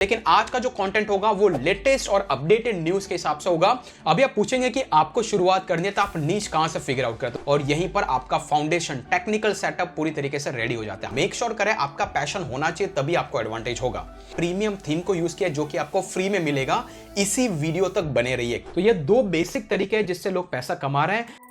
लेकिन आज का जो कंटेंट होगा वो लेटेस्ट और अपडेटेड न्यूज के हिसाब से होगा। अभी आप पूछेंगे कि आपको शुरुआत करनी है तो आप नीश कहां से फिगर आउट करते हो, और यहीं पर आपका फाउंडेशन टेक्निकल सेटअप पूरी तरीके से रेडी हो जाता है। मेक श्योर करें आपका पैशन होना चाहिए, तभी आपको एडवांटेज होगा। प्रीमियम थीम को यूज किया जो कि आपको फ्री में मिलेगा, इसी वीडियो तक बने रहिए। तो ये दो बेसिक तरीके हैं जिससे लोग पैसा कमा रहे हैं।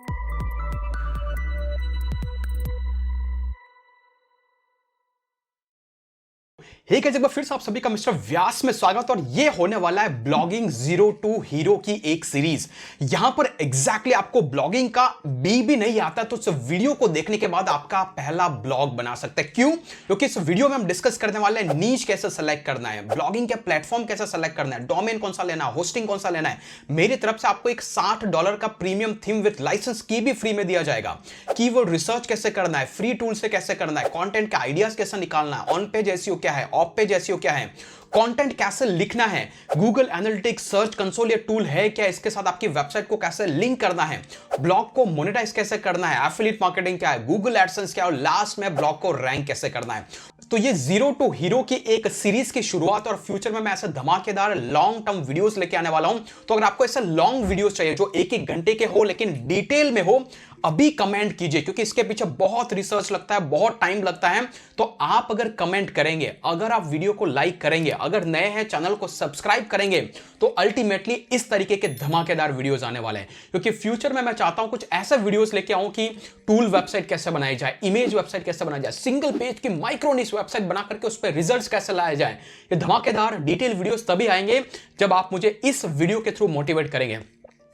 एक बार फिर से आप सभी का मिस्टर व्यास में स्वागत। और ये होने वाला है ब्लॉगिंग जीरो टू हीरो की एक सीरीज। यहां पर एग्जैक्टली आपको ब्लॉगिंग का भी नहीं आता तो इस वीडियो को देखने के बाद आपका पहला ब्लॉग बना सकते हैं। क्यों? क्योंकि इस वीडियो में हम डिस्कस करने वाले हैं नीश कैसे सेलेक्ट करना है, ब्लॉगिंग के प्लेटफॉर्म कैसे सेलेक्ट करना है, डोमेन कौन सा लेना है, होस्टिंग कौन सा लेना है। मेरी तरफ से आपको एक $60 का प्रीमियम थीम विद लाइसेंस की भी फ्री में दिया जाएगा। कीवर्ड रिसर्च कैसे करना है, फ्री टूल से कैसे करना है, कंटेंट के आइडियाज कैसे निकालना है, ऑन पेज एसईओ क्या है, ऑफ पेज एसईओ क्या है, कंटेंट कैसे लिखना है, गूगल एनालिटिक्स सर्च कंसोल ये टूल है क्या, इसके साथ आपकी वेबसाइट को कैसे लिंक करना है, ब्लॉग को मोनेटाइज कैसे करना है, एफिलिएट मार्केटिंग क्या है, गूगल एडसेंस क्या है, और लास्ट में ब्लॉग को रैंक कैसे करना है। तो ये जीरो टू हीरो की एक सीरीज की शुरुआत, और फ्यूचर में मैं ऐसे धमाकेदार लॉन्ग टर्म वीडियोस लेके आने वाला हूं। तो अगर आपको ऐसे लॉन्ग वीडियोस चाहिए जो एक एक घंटे के हो लेकिन डिटेल में हो, अभी कमेंट कीजिए, क्योंकि इसके पीछे बहुत रिसर्च लगता है, बहुत टाइम लगता है। तो आप अगर कमेंट करेंगे, अगर आप वीडियो को लाइक करेंगे, अगर नए हैं चैनल को सब्सक्राइब करेंगे, तो अल्टीमेटली इस तरीके के धमाकेदार वीडियोस आने वाले हैं। क्योंकि फ्यूचर में मैं चाहता हूं कुछ ऐसे वीडियोस लेके आऊं कि टूल वेबसाइट कैसे बनाई जाए, इमेज वेबसाइट कैसे बनाई जाए, सिंगल पेज की माइक्रो निश वेबसाइट बना करके उस पर रिजल्ट्स कैसे लाया जाए। ये धमाकेदार डिटेल वीडियोस तभी आएंगे जब आप मुझे इस वीडियो के थ्रू मोटिवेट करेंगे।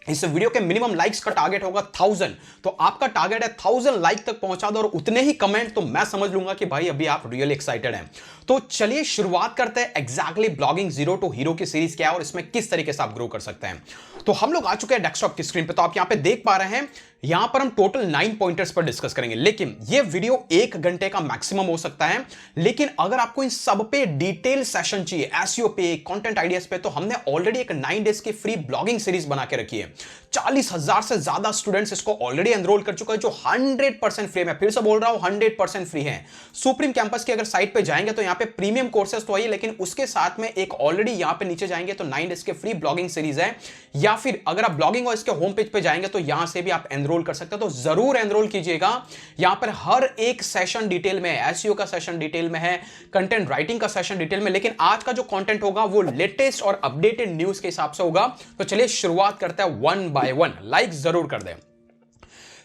इस वीडियो के मिनिमम लाइक्स का टारगेट होगा 1000, तो आपका टारगेट है 1000 लाइक तक पहुंचा दो और उतने ही कमेंट, तो मैं समझ लूंगा कि भाई अभी आप रियली एक्साइटेड हैं। तो चलिए शुरुआत करते हैं exactly blogging zero to hero की सीरीज क्या है और इसमें किस तरीके से आप ग्रो कर सकते हैं। तो हम लोग आ चुके हैं डेस्कटॉप की स्क्रीन पे, तो आप यहां पे देख पा रहे हैं, यहां पर हम टोटल 9 पॉइंटर्स पर डिस्कस करेंगे। लेकिन यह वीडियो 1 घंटे का मैक्सिमम हो सकता है, लेकिन अगर आपको इन सब पे डिटेल सेशन चाहिए, एसईओ पे, कंटेंट आइडियाज पे, तो हमने ऑलरेडी एक 9 डेज की फ्री ब्लॉगिंग सीरीज बना के रखी है। 40,000 से ज्यादा स्टूडेंट्स इसको ऑलरेडी एनरोल कर चुके हैं, जो 100% फ्री है। मैं फिर से बोल रहा हूं 100% फ्री है। सुप्रीम कैंपस की अगर साइट पे जाएंगे तो यहां पे प्रीमियम कोर्सेज तो है, लेकिन उसके साथ में एक ऑलरेडी यहां पे नीचे जाएंगे तो 9 डेज के फ्री ब्लॉगिंग सीरीज है। या फिर अगर आप ब्लॉगिंग और इसके होम पेज पे जाएंगे तो यहां से भी आप एनरोल कर सकते हैं, तो जरूर एनरोल कीजिएगा। यहां पर हर एक सेशन डिटेल में है, एसईओ का सेशन डिटेल में है, कंटेंट राइटिंग का सेशन डिटेल में, लेकिन आज का जो कंटेंट होगा वो लेटेस्ट और अपडेटेड न्यूज के हिसाब से होगा। तो चलिए शुरुआत करते हैं 1 बाय 1। लाइक जरूर कर दें।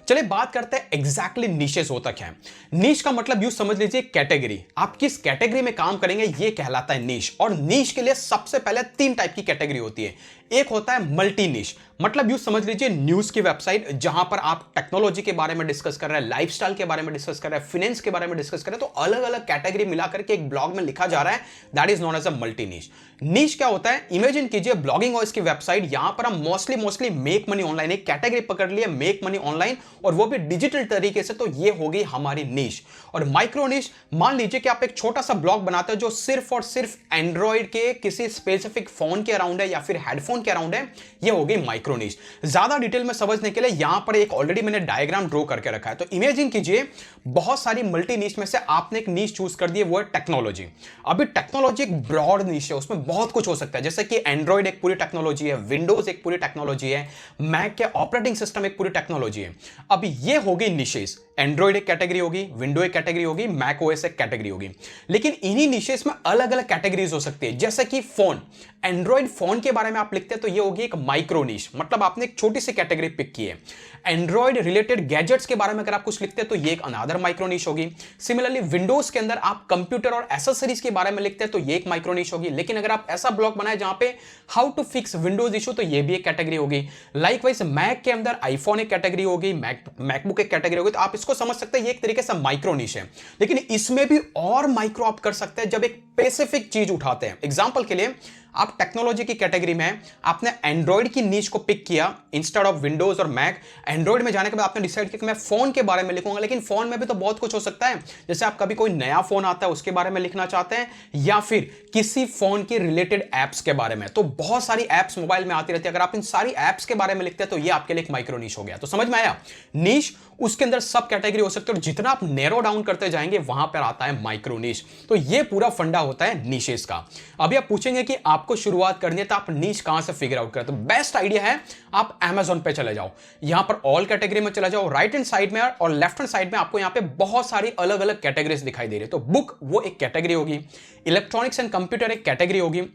चलिए बात करते हैं एग्जैक्टली निशेस होता क्या है। नीश का मतलब यूं समझ लीजिए कैटेगरी, आप किस कैटेगरी में काम करेंगे ये कहलाता है नीश। और नीश के लिए सबसे पहले 3 टाइप की कैटेगरी होती है। एक होता है मल्टी नीश, मतलब यूं समझ लीजिए न्यूज की वेबसाइट जहां पर आप टेक्नोलॉजी के बारे में डिस्कस कर रहे हैं, लाइफस्टाइल के बारे में डिस्कस कर रहे हैं, फाइनेंस के बारे में डिस्कस कर रहे हैं, तो अलग अलग कैटेगरी मिलाकर के एक ब्लॉग में लिखा जा रहा है, that is known as a multi niche. Niche क्या होता है? इमेजिन कीजिए ब्लॉगिंग और इसकी वेबसाइट, यहां पर हम मोस्टली मेक मनी ऑनलाइन, एक कैटेगरी पकड़ लिए मेक मनी ऑनलाइन, और वो भी डिजिटल तरीके से, तो ये हो गई हमारी नीश। और माइक्रो नीश, मान लीजिए कि आप एक छोटा सा ब्लॉग बनाते हो जो सिर्फ और सिर्फ एंड्रॉइड के किसी स्पेसिफिक फोन के अराउंड है या फिर हेडफोन के अराउंड है, ये हो गई माइक्रो नीश। ज्यादा डिटेल में समझने के लिए यहां पर एक ऑलरेडी मैंने डायग्राम ड्रॉ करके रखा है। तो इमेजिन कीजिए बहुत सारी मल्टी नीश में से आपने एक नीश चूज कर दी है, वो है टेक्नोलॉजी। अभी टेक्नोलॉजी एक ब्रॉड नीश है, उसमें बहुत कुछ हो सकता है, जैसे कि एंड्रॉइड एक पूरी टेक्नोलॉजी है, विंडोज एक पूरी टेक्नोलॉजी है, मैक के ऑपरेटिंग सिस्टम एक पूरी टेक्नोलॉजी है। अब ये हो गई निशेस, एंड्रॉइड एक कैटेगरी होगी, विंडो एक कैटेगरी होगी, मैक ओएस एक कैटेगरी होगी। लेकिन इन्हीं निशेस में अलग अलग कैटेगरीज हो सकती है, जैसे कि फोन, एंड्रॉइड फोन के बारे में आप लिखते हैं तो ये होगी एक माइक्रो नीश, मतलब आपने एक छोटी सी कैटेगरी पिक की है। एंड्रॉइड रिलेटेड गैजेट्स के बारे में अगर आप कुछ लिखते हैं तो ये एक अनदर माइक्रो नीश होगी। सिमिलरली विंडोज के अंदर आप कंप्यूटर और एसेसरीज के बारे में लिखते हैं तो ये एक माइक्रो नीश होगी। लेकिन अगर आप ऐसा ब्लॉग बनाए जहां पे how to fix Windows issue, तो ये भी एक कैटेगरी होगी। लाइकवाइज मैक के अंदर आईफोन एक कैटेगरी होगी, मैकबुक एक कैटेगरी होगी। तो आप इसको समझ सकते हैं ये एक तरीके से माइक्रो नीश है। लेकिन इसमें भी और माइक्रो आप कर सकते हैं जब एक स्पेसिफिक चीज उठाते हैं। एग्जांपल के लिए आप टेक्नोलॉजी की कैटेगरी में आपने एंड्रॉइड की नीश को पिक किया इंस्टेड ऑफ विंडोज और मैक। एंड्रॉइड में जाने के बाद आपने डिसाइड किया कि मैं फोन के बारे में लिखूंगा, लेकिन फोन में भी तो बहुत कुछ हो सकता है, जैसे आप कभी कोई नया फोन आता है उसके बारे में लिखना चाहते हैं, या फिर किसी फोन के रिलेटेड एप्स के बारे में। तो बहुत सारी एप्स मोबाइल में आती रहती है, अगर आप इन सारी एप्स के बारे में लिखते हैं तो ये आपके लिए एक माइक्रो नीश हो गया। तो समझ में आया? नीश, उसके अंदर सब कैटेगरी हो सकते हैं, और जितना आप नैरो डाउन करते जाएंगे वहां पर आता है माइक्रो नीश। तो ये पूरा फंडा होता है नीशेस का। अभी आप पूछेंगे कि आपको शुरुआत करनी है तो आप नीश कहां से फिगर आउट करें, तो बेस्ट आइडिया है आप Amazon पे चले जाओ, यहां पर ऑल कैटेगरी में चले जाओ, राइट हैंड साइड में और लेफ्ट हैंड साइड में आपको यहां पे बहुत सारी अलग अलग कैटेगरीज दिखाई दे रही है। तो बुक वो एक कैटेगरी होगी, इलेक्ट्रॉनिक्स एंड कंप्यूटर एक कैटेगरी होगी,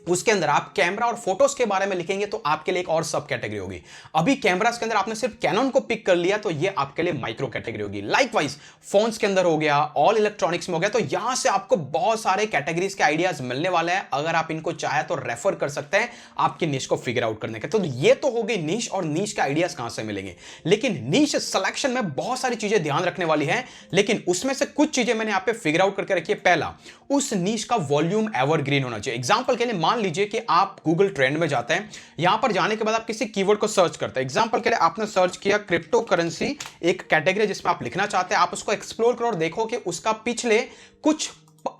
उसके अंदर आप कैमरा और फोटोज के बारे में लिखेंगे तो आपके लिए एक और सब कैटेगरी होगी। अभी कैमरास के अंदर आपने सिर्फ कैनन को पिक कर लिया तो ये आपके लिए माइक्रो कैटेगरी होगी। लाइकवाइज फोन्स के अंदर हो गया, ऑल इलेक्ट्रॉनिक्स में हो गया, तो यहां से आपको बहुत सारे कैटेगरीज के आइडियाज मिलने वाले हैं। अगर आप इनको चाहे तो रेफर कर सकते हैं आपकी नीश को फिगर आउट करने के। तो ये तो हो गई नीश, और नीश के आइडियाज कहां से मिलेंगे। लेकिन नीश सिलेक्शन में बहुत सारी चीजें ध्यान रखने वाली है, लेकिन उसमें से कुछ चीजें मैंने यहां पे फिगर आउट करके रखी है। पहला, उस नीश का वॉल्यूम एवरग्रीन होना चाहिए। एग्जांपल के लिए मान लीजिए कि आप गूगल ट्रेंड में जाते हैं, यहां पर जाने के बाद आप किसी कीवर्ड को सर्च करते हैं। एग्जांपल के लिए आपने सर्च किया क्रिप्टो करेंसी, एक कैटेगरी जिसमें आप लिखना चाहते हैं, आप उसको एक्सप्लोर करो और देखो कि उसका पिछले कुछ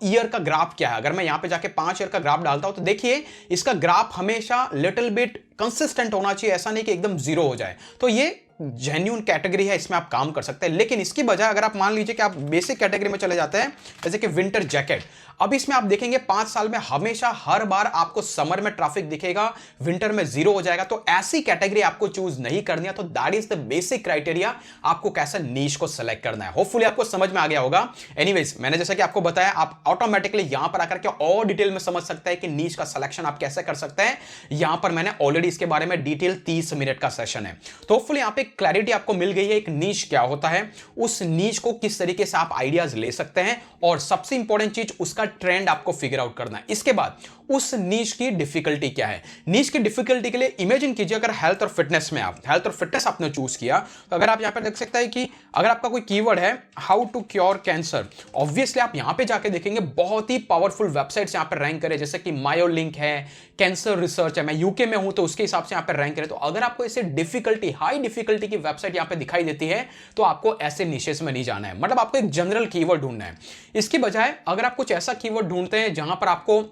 ईयर का ग्राफ क्या है। अगर मैं यहां पे जाके 5 ईयर का ग्राफ डालता हूं तो देखिए इसका ग्राफ हमेशा लिटिल बिट कंसिस्टेंट होना चाहिए, ऐसा नहीं कि एकदम जीरो हो जाए। तो ये जेन्युइन कैटेगरी है, इसमें आप काम कर सकते हैं। लेकिन इसकी बजाय अगर आप मान लीजिए कि आप बेसिक कैटेगरी में चले जाते हैं, जैसे कि विंटर जैकेट, अब इसमें आप देखेंगे 5 साल में हमेशा हर बार आपको समर में ट्रैफिक दिखेगा, विंटर में जीरो हो जाएगा। तो ऐसी कैटेगरी आपको चूज नहीं करनी है। तो that is the basic criteria, आपको कैसा नीश को सेलेक्ट करना है। होपफुली आपको समझ में आ गया होगा। एनीवेज, मैंने जैसा कि आपको बताया, आप ऑटोमेटिकली यहां पर आकर के और डिटेल में समझ सकते हैं कि नीश का सिलेक्शन आप कैसे कर सकते हैं। यहां पर मैंने ऑलरेडी इसके बारे में डिटेल 30 मिनट का सेशन है। तो होपफुली यहां पे क्लैरिटी आपको मिल गई है, एक नीश क्या होता है, उस नीश को किस तरीके से आप आइडियाज ले सकते हैं, और सबसे इंपॉर्टेंट चीज उसका ट्रेंड आपको फिगर आउट करना है। इसके बाद उस नीश की डिफिकल्टी क्या है। नीश की डिफिकल्टी के लिए इमेजिन कीजिए अगर हेल्थ और फिटनेस में आप हेल्थ और फिटनेस आपने चूज किया, तो अगर आप यहां पर देख सकते हैं कि अगर आपका कोई कीवर्ड है how to cure cancer, obviously आप यहां पे जाके देखेंगे बहुत ही पावरफुल वेबसाइट्स यहां पर रैंक करे, जैसे कि मायोलिंक है, कैंसर रिसर्च है। मैं यूके में हूं तो उसके हिसाब से यहां पर रैंक करे। तो अगर आपको ऐसे डिफिकल्टी, हाई डिफिकल्टी की वेबसाइट यहां पे दिखाई देती है तो आपको ऐसे निशेस में नहीं जाना है, मतलब आपको एक जनरल कीवर्ड ढूंढना है। इसके बजाय अगर आप कुछ ऐसा कीवर्ड ढूंढते हैं जहां पर आपको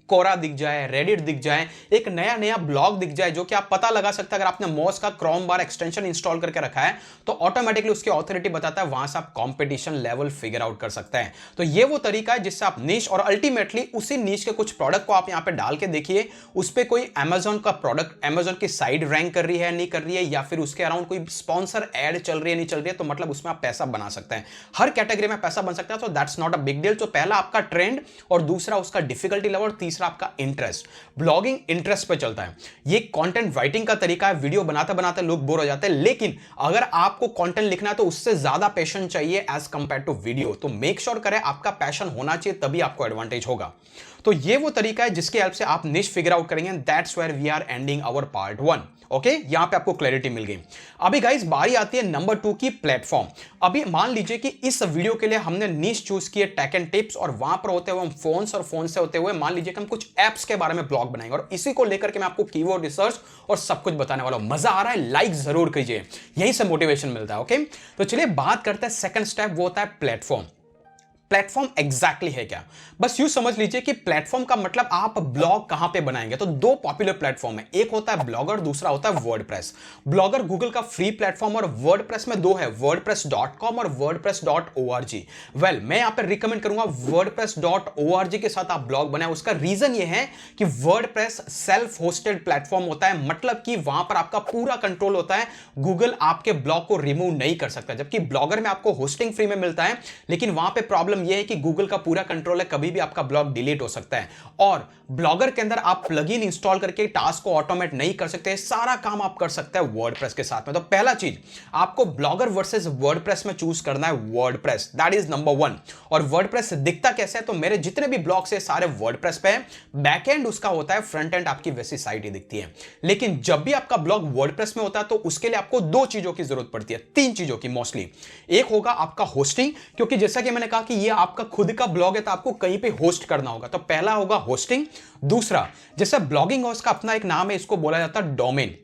कोरा दिख जाए, रेडिट दिख जाए, एक नया नया ब्लॉग दिख जाए, जो कि आप पता लगा सकते हैं अगर आपने मॉस का क्रोम बार एक्सटेंशन इंस्टॉल करके रखा है तो ऑटोमेटिकली उसकी ऑथोरिटी बताता है, वहां से आप कंपटीशन लेवल फिगर आउट कर सकते हैं। तो ये वो तरीका है जिससे आप नीश, और अल्टीमेटली उसी नीश के कुछ प्रोडक्ट को आप यहां पे डाल के देखिए, उस पर कोई अमेजॉन का प्रोडक्ट, अमेजॉन की साइड रैंक कर रही है नहीं कर रही है, या फिर उसके अराउंड कोई स्पॉन्सर एड चल रही है नहीं चल रही है, तो मतलब उसमें आप पैसा बना सकते हैं। हर कैटेगरी में पैसा बन सकता है, तो that's not a big deal. तो पहला आपका ट्रेंड, और दूसरा उसका डिफिकल्टी लेवल, और तीसरा आपका इंटरेस्ट। ब्लॉगिंग इंटरेस्ट पे चलता है। ये कंटेंट राइटिंग का तरीका है, वीडियो बनाते बनाते लोग बोर हो जाते हैं, लेकिन अगर आपको कंटेंट लिखना है तो उससे ज्यादा पैशन चाहिए एज कंपेयर टू वीडियो। तो मेक श्योर करें आपका पैशन होना चाहिए, तभी आपको एडवांटेज होगा। तो ये वो तरीका है जिसकी हेल्प से आप निश फिगर आउट करेंगे। That's where we are ending our part 1। Okay, यहां पे आपको क्लैरिटी मिल गई। अभी गाइस बारी आती है नंबर 2 की, प्लेटफॉर्म। अभी मान लीजिए कि इस वीडियो के लिए हमने निश चूज किए टेक एंड टिप्स, और वहां पर होते हुए हम फोन्स, और फोन से होते हुए मान लीजिए कि हम कुछ एप्स के बारे में ब्लॉग बनाएंगे, और इसी को लेकर के मैं आपको कीवर्ड रिसर्च और सब कुछ बताने वाला हूं। मजा आ रहा है? लाइक जरूर कीजिए, यहीं से मोटिवेशन मिलता है। ओके, तो चलिए बात करते हैं सेकंड स्टेप, वो होता है प्लेटफॉर्म। प्लेटफॉर्म एग्जैक्टली है क्या? बस यूं समझ लीजिए कि प्लेटफॉर्म का मतलब आप ब्लॉग कहां पे बनाएंगे। तो दो पॉपुलर प्लेटफॉर्म है, एक होता है ब्लॉगर, दूसरा होता है वर्डप्रेस। ब्लॉगर गूगल का फ्री प्लेटफॉर्म, और वर्डप्रेस में दो है, वर्डप्रेस.com और वर्डप्रेस.org। वेल, मैं यहां पर रिकमेंड करूंगा वर्डप्रेस.org के साथ आप ब्लॉग बनाएं। उसका रीजन ये है कि वर्डप्रेस सेल्फ होस्टेड प्लेटफॉर्म होता है, मतलब कि वहां पर आपका पूरा कंट्रोल होता है, गूगल आपके ब्लॉग को रिमूव नहीं कर सकता। जबकि ब्लॉगर में आपको होस्टिंग फ्री में मिलता है, लेकिन वहां पे प्रॉब्लम यह है कि गूगल का पूरा कंट्रोल है, कभी भी आपका ब्लॉग डिलीट हो सकता है। और ब्लॉगर के अंदर आप प्लगइन इंस्टॉल करके टास्क को ऑटोमेट नहीं कर सकते, सारा काम आप कर सकते हैं वर्डप्रेस के साथ में। तो पहला चीज आपको ब्लॉगर वर्सेस वर्डप्रेस में चूज करना है वर्डप्रेस, दैट इज नंबर 1। और वर्डप्रेस दिखता कैसे है? तो मेरे जितने भी ब्लॉग्स है सारे वर्डप्रेस पे है, बैकएंड उसका होता है, फ्रंट एंड आपकी वैसी साइट ही दिखती है। लेकिन जब भी आपका ब्लॉग वर्डप्रेस में होता है तो उसके लिए आपको दो चीजों की जरूरत पड़ती है, तीन चीजों की मोस्टली। एक होगा आपका होस्टिंग, क्योंकि जैसा कि मैंने कहा कि ये आपका खुद का ब्लॉग है तो आपको कहीं पे होस्ट करना होगा, तो पहला होगा होस्टिंग। दूसरा, जैसे ब्लॉगिंग हाउस का अपना एक नाम है, इसको बोला जाता है डोमेन।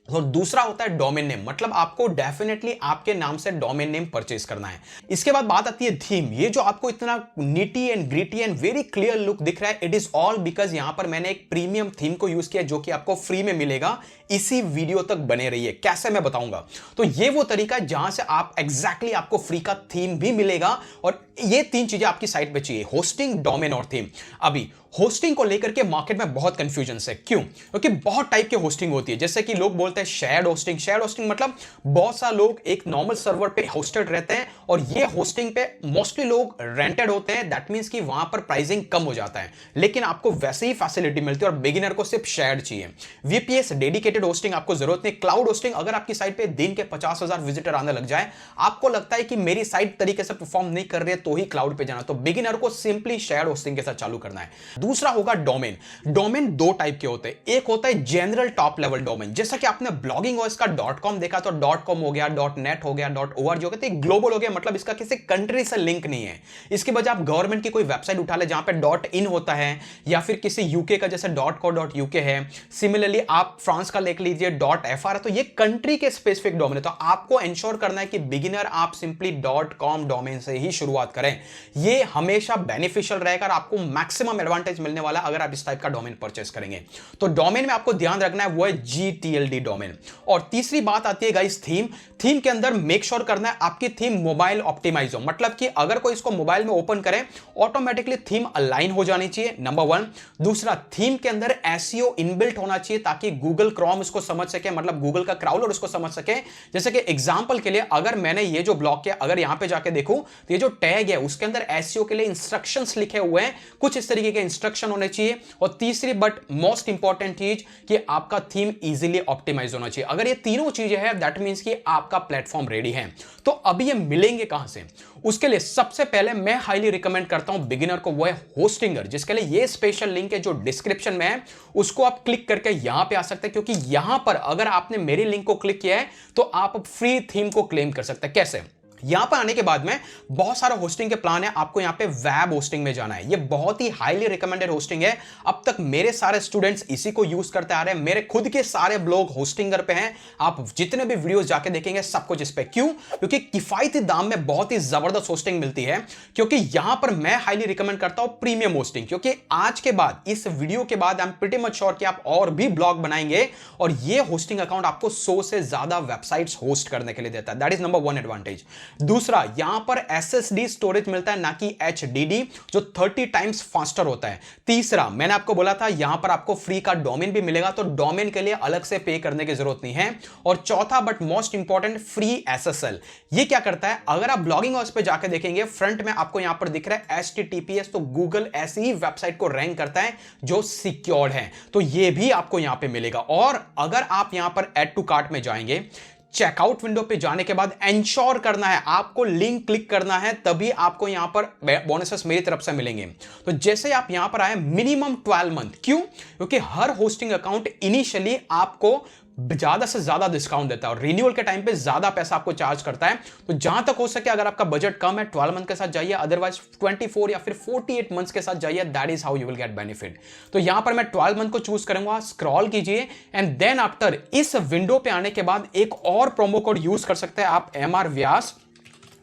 और दूसरा होता है डोमेन नेम, मतलब आपको डेफिनेटली आपके नाम से डोमेन नेम परचेज करना है। इसके बाद बात आती है थीम। ये जो आपको इतना neat and gritty and very clear look दिख रहा है, इट इज ऑल बिकॉज यहां पर मैंने एक प्रीमियम थीम को यूज किया जो कि आपको फ्री में मिलेगा। इसी वीडियो तक बने रहिए, कैसे मैं बताऊंगा। तो ये वो तरीका है जहां से आप एग्जैक्टली आपको फ्री का थीम भी मिलेगा, और ये तीन चीजें आपकी साइट पे चाहिए, होस्टिंग, डोमेन और थीम। अभी होस्टिंग को लेकर के मार्केट में बहुत कंफ्यूजन है। क्यों? क्योंकि बहुत टाइप की होस्टिंग होती है। जैसे कि लोग बोलते हैं शेयर्ड होस्टिंग। शेयर्ड होस्टिंग मतलब बहुत सारे लोग एक नॉर्मल सर्वर पे होस्टेड रहते हैं, और ये होस्टिंग पे मोस्टली लोग रेंटेड होते हैं। दैट मींस कि वहां पर प्राइसिंग कम हो जाता है, लेकिन आपको वैसे ही फैसिलिटी मिलती है, और बिगिनर को सिर्फ शेयर्ड चाहिए। वीपीएस डेडिकेटेड होस्टिंग आपको जरूरत नहीं। क्लाउड होस्टिंग, अगर आपकी साइट पे दिन के 50,000 विजिटर आने लग जाए, आपको लगता है कि मेरी साइट तरीके से परफॉर्म नहीं कर रही है, तो ही क्लाउड पे जाना, तो बिगिनर को सिंपली शेयर्ड होस्टिंग के साथ चालू करना है। दूसरा होगा डोमेन। डोमेन दो टाइप के होते हैं। एक होता है जनरल टॉप लेवल डोमेन, जैसा कि आपने ब्लॉगिंग ओएस का .com देखा, तो .com हो गया, .net हो गया, .org हो गया, तो ग्लोबल हो गया, मतलब इसका किसी कंट्री से लिंक नहीं है। इसके बजाय आप गवर्नमेंट की कोई वेबसाइट उठा ले जहां पे .in होता है, या फिर किसी यूके का जैसे .co.uk है। सिमिलरली आप फ्रांस का लेख लीजिए .fr है, तो ये कंट्री के स्पेसिफिक डोमेन है। तो आपको इंश्योर करना है कि बिगिनर आप सिंपली .com डोमेन से ही शुरुआत करें। ये हमेशा बेनिफिशियल रहेगा और आपको मैक्सिमम एडवांटेज मिलने वाला है अगर आप इस टाइप का डोमेन परचेस करेंगे। तो डोमेन में आपको ध्यान रखना है वो है GTLD डोमेन। और तीसरी बात आती है गाइस थीम। थीम के अंदर मेक श्योर करना है आपकी थीम मोबाइल ऑप्टिमाइज हो, मतलब कि अगर कोई इसको मोबाइल में ओपन करे ऑटोमेटिकली थीम अलाइन हो जानी चाहिए, नंबर 1। दूसरा, थीम के अंदर SEO इनबिल्ट होना चाहिए ताकि गूगल क्रोम इसको समझ सके, मतलब गूगल का क्राउलर इसको समझ सके। जैसे कि एग्जांपल के लिए अगर मैंने ये जो ब्लॉग किया, अगर यहां पे जाके देखूं तो ये जो टैग है उसके अंदर SEO के लिए इंस्ट्रक्शंस लिखे हुए हैं, कुछ इस तरीके के इंस्ट्रक्शन होने चाहिए। और तीसरी बट मोस्ट इंपॉर्टेंट चीज कि आपका थीम इजीली ऑप्टिमाइज होना चाहिए। अगर ये तीनों चीजें हैं दैट मींस कि आपका प्लेटफॉर्म रेडी है। तो अभी ये मिलेंगे कहां से? उसके लिए सबसे पहले मैं हाईली रिकमेंड करता हूं बिगिनर को, वो है होस्टिंगर, जिसके लिए ये स्पेशल लिंक है जो डिस्क्रिप्शन में है, उसको आप क्लिक करके यहां पे आ सकते हैं। क्योंकि यहां पर अगर आपने मेरी लिंक को क्लिक किया है तो आप फ्री थीम को क्लेम कर सकते हैं। कैसे? यहां पर आने के बाद में बहुत सारा होस्टिंग के प्लान है। आपको यहां पे वेब होस्टिंग में जाना है। ये बहुत ही हाईली रिकमेंडेड होस्टिंग है। अब तक मेरे सारे स्टूडेंट्स इसी को यूज करते आ रहे हैं। मेरे खुद के सारे ब्लॉग होस्टिंगर पे हैं। आप जितने भी वीडियोस जाके देखेंगे सब कुछ इस पे। क्यों? क्योंकि किफायती दाम में बहुत ही जबरदस्त होस्टिंग मिलती है। क्योंकि यहां पर मैं हाईली रिकमेंड करता हूं प्रीमियम होस्टिंग, क्योंकि आज के बाद, इस वीडियो के बाद I am pretty much sure कि आप और भी ब्लॉग बनाएंगे, और ये होस्टिंग अकाउंट आपको 100 से ज्यादा वेबसाइट्स होस्ट करने के लिए देता है। That is number 1 advantage. दूसरा, यहां पर SSD स्टोरेज मिलता है, ना कि HDD, जो 30 टाइम्स फास्टर होता है। तीसरा, मैंने आपको बोला था यहां पर आपको फ्री का डोमेन भी मिलेगा, तो डोमेन के लिए अलग से पे करने की जरूरत नहीं है। और चौथा but most important, free SSL। ये क्या करता है? अगर आप ब्लॉगिंग हाउस पे जाकर देखेंगे, फ्रंट में आपको यहां पर दिख रहा है HTTPS, तो गूगल ऐसी ही वेबसाइट को रैंक करता है जो सिक्योर्ड है, तो ये भी आपको यहां पे मिलेगा। और अगर आप यहां पर ऐड टू कार्ट में जाएंगे, चेकआउट विंडो पे जाने के बाद इंश्योर करना है, आपको लिंक क्लिक करना है, तभी आपको यहां पर बोनसेस मेरी तरफ से मिलेंगे। तो जैसे आप यहां पर आए, मिनिमम 12 मंथ। क्यों? क्योंकि हर होस्टिंग अकाउंट इनिशियली आपको ज्यादा से ज्यादा डिस्काउंट देता है और रिन्यूअल के टाइम पे ज्यादा पैसा आपको चार्ज करता है। तो जहां तक हो सके, अगर आपका बजट कम है, 12 मंथ के साथ जाइए, अदरवाइज 24 या फिर 48 मंथ्स के साथ जाइए। That is how you will get benefit. तो यहां पर मैं 12 मंथ को चूज करूंगा, स्क्रॉल कीजिए, एंड देन आफ्टर इस विंडो पे आने के बाद एक और प्रोमो कोड यूज कर सकते हैं आप, MR व्यास,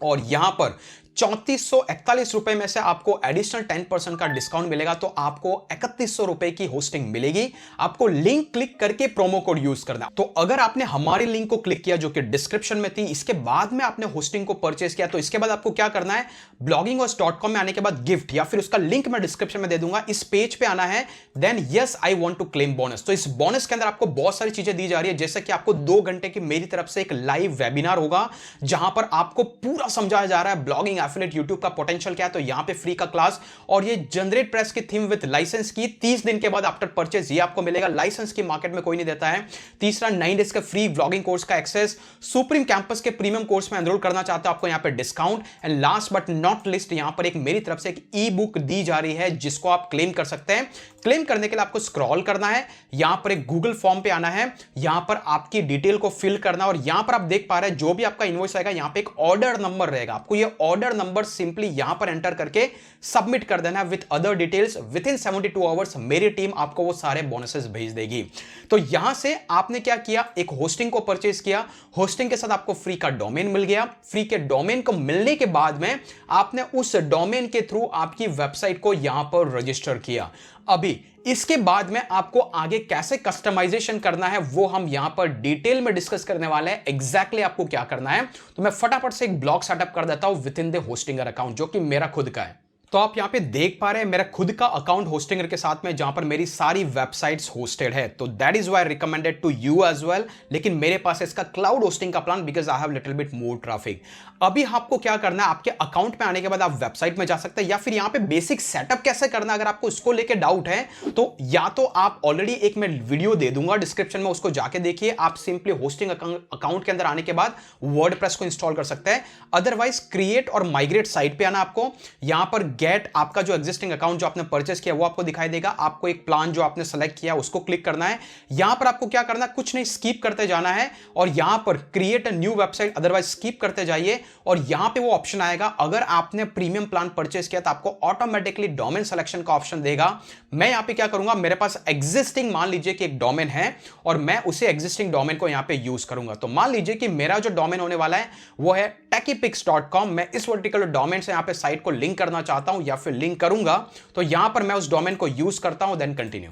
और यहां पर 3441 रुपए में से आपको एडिशनल 10% का डिस्काउंट मिलेगा। तो आपको 3100 रुपए की होस्टिंग मिलेगी। आपको लिंक क्लिक करके प्रोमो कोड यूज करना। तो अगर आपने हमारी लिंक को क्लिक किया जो कि डिस्क्रिप्शन में थी, इसके बाद में आपने होस्टिंग को परचेस किया, तो इसके बाद आपको क्या करना है? bloggingos.com में आने के बाद गिफ्ट, या फिर उसका लिंक मैं डिस्क्रिप्शन में दे दूंगा, इस पेज पे आना है, then yes I want to claim bonus. तो इस बोनस के अंदर आपको बहुत सारी चीजें दी जा रही है, जैसे कि आपको 2 घंटे की मेरी तरफ से एक लाइव वेबिनार होगा, जहां पर आपको पूरा समझाया जा रहा है ब्लॉगिंग एफिलिएट यूट्यूब का पोटेंशियल क्या है। तो यहां पे फ्री का क्लास, और ये जनरेट प्रेस की थीम विद लाइसेंस की 30 दिन के बाद आफ्टर परचेज ये आपको मिलेगा। लाइसेंस की मार्केट में कोई नहीं देता है। तीसरा, 9 डेज का फ्री ब्लॉगिंग कोर्स का एक्सेस, सुप्रीम कैंपस के प्रीमियम कोर्स में एनरोल करना चाहते हो, आपको यहां पे discount, and last but not list, यहां पर एक मेरी तरफ से एक ई बुक दी जा रही है जिसको आप क्लेम कर सकते हैं। क्लेम करने के लिए आपको स्क्रॉल करना है, यहां पर एक गूगल फॉर्म पे आना है, यहां पर आपकी डिटेल को फिल करना, और यहां पर आप देख पा रहे हैं जो भी आपका इनवॉइस आएगा, यहां पे एक ऑर्डर नंबर रहेगा। आपको ये ऑर्डर नंबर सिंपली यहां पर एंटर करके सबमिट कर देना with other details. With in 72 hours मेरी टीम आपको वो सारे बोनसेस भेज देगी। तो यहां से आपने क्या किया, एक होस्टिंग को परचेज किया, होस्टिंग के साथ आपको फ्री का डोमेन मिल गया। फ्री के डोमेन को मिलने के बाद में आपने उस डोमेन के थ्रू आपकी वेबसाइट को यहां पर रजिस्टर किया। अभी इसके बाद में आपको आगे कैसे कस्टमाइजेशन करना है वो हम यहां पर डिटेल में डिस्कस करने वाले हैं। एग्जैक्टली आपको क्या करना है, तो मैं फटाफट से एक ब्लॉग सेटअप कर देता हूं with in the Hostinger account, जो कि मेरा खुद का है। तो आप यहां पे देख पा रहे हैं मेरा खुद का अकाउंट होस्टिंगर के साथ में, जहां पर मेरी सारी वेबसाइट्स होस्टेड है। तो that is why recommended to you as well. लेकिन मेरे पास है इसका क्लाउड होस्टिंग का plan because I have little bit more traffic. अभी आपको क्या करना है, आपके अकाउंट में आने के बाद आप वेबसाइट में जा सकते हैं, या फिर यहां पे बेसिक सेटअप कैसे करना है अगर आपको इसको लेके डाउट है तो या तो आप ऑलरेडी एक मैं वीडियो दे दूंगा डिस्क्रिप्शन में, उसको जाके देखिए। आप सिंपली होस्टिंग अकाउंट के अंदर आने के बाद वर्डप्रेस को इंस्टॉल कर सकते हैं। अदरवाइज क्रिएट और माइग्रेट साइट पे आना आपको, यहां पर गेट आपका जो एग्जिस्टिंग अकाउंट जो आपने परचेस किया वो आपको दिखाई देगा। आपको एक प्लान जो आपने सेलेक्ट किया उसको क्लिक करना है। यहां पर आपको क्या करना है, कुछ नहीं, स्किप करते जाना है और यहां पर create a new website, otherwise skip करते जाइए और यहां पे वो ऑप्शन आएगा। अगर आपने प्रीमियम प्लान परचेस किया तो आपको ऑटोमेटिकली डोमेन सिलेक्शन का ऑप्शन देगा। मैं यहां पे क्या करूंगा, मेरे पास एग्जिस्टिंग मान लीजिए कि एक डोमेन है और मैं उसे एग्जिस्टिंग डोमेन को यहां पे यूज करूंगा। तो मान लीजिए कि मेरा जो डोमेन होने वाला है वो है techypix.com। मैं इस वर्टिकल डोमेन से यहां पे साइट को लिंक करना चाहता हूं या फिर लिंक करूंगा, तो यहां पर मैं उस डोमेन को यूज करता हूं, देन कंटिन्यू।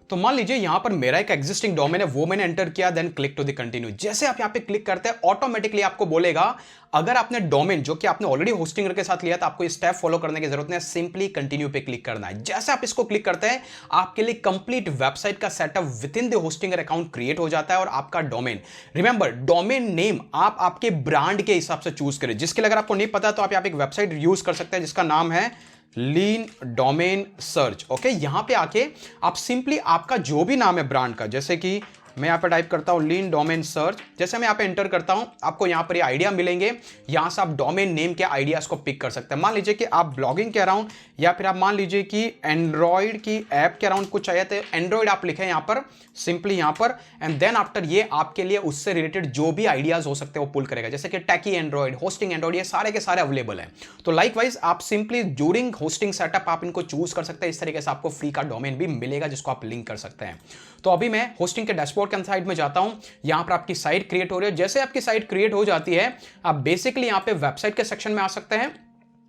तो मान लीजिए यहां पर मेरा एक एग्जिस्टिंग डोमेन है, वो मैंने एंटर किया, then click to the continue. जैसे आप यहां पे क्लिक करते हैं ऑटोमेटिकली आपको बोलेगा अगर आपने डोमेन जो कि आपने ऑलरेडी होस्टिंगर के साथ लिया था, आपको ये स्टेप फॉलो करने की जरूरत नहीं है, सिंपली कंटिन्यू पे क्लिक करना है। जैसे आप इसको क्लिक करते हैं आपके लिए कंप्लीट वेबसाइट का setup with in the Hostinger account create हो जाता है। और आपका डोमेन, रिमेंबर डोमेन नेम आप आपके ब्रांड के हिसाब से चूज करें, जिसके लिए अगर आपको नहीं पता तो आप यहां पे एक वेबसाइट यूज कर सकते हैं जिसका नाम है लीन डोमेन सर्च। ओके, यहां पे आके आप सिंपली आपका जो भी नाम है ब्रांड का, जैसे कि मैं यहां पे टाइप करता हूं लीन डोमेन सर्च, जैसे मैं यहां पे एंटर करता हूं आपको यहां पर ये आइडिया मिलेंगे। यहां से आप डोमेन नेम के आइडियाज को पिक कर सकते हैं। मान लीजिए कि आप ब्लॉगिंग के अराउंड या फिर आप मान लीजिए कि एंड्रॉइड की ऐप के अराउंड कुछ चाहिए, तो एंड्रॉइड आप लिखें यहां पर सिंपली यहां पर, एंड देन आफ्टर ये आपके लिए उससे रिलेटेड जो भी आइडियाज हो सकते हैं वो पुल करेगा, जैसे कि टैकी एंड्रॉइड, होस्टिंग एंड्रॉइड, ये सारे के सारे अवेलेबल है। तो लाइकवाइज आप सिंपली ड्यूरिंग होस्टिंग सेटअप आप इनको चूज कर सकते हैं। इस तरीके से आपको फ्री का डोमेन भी मिलेगा जिसको आप लिंक कर सकते हैं। तो अभी मैं होस्टिंग के डैशबोर्ड के साइड में जाता हूं। यहां पर आपकी साइट क्रिएट हो रही है। जैसे आपकी साइट क्रिएट हो जाती है आप बेसिकली यहां पे वेबसाइट के सेक्शन में आ सकते हैं,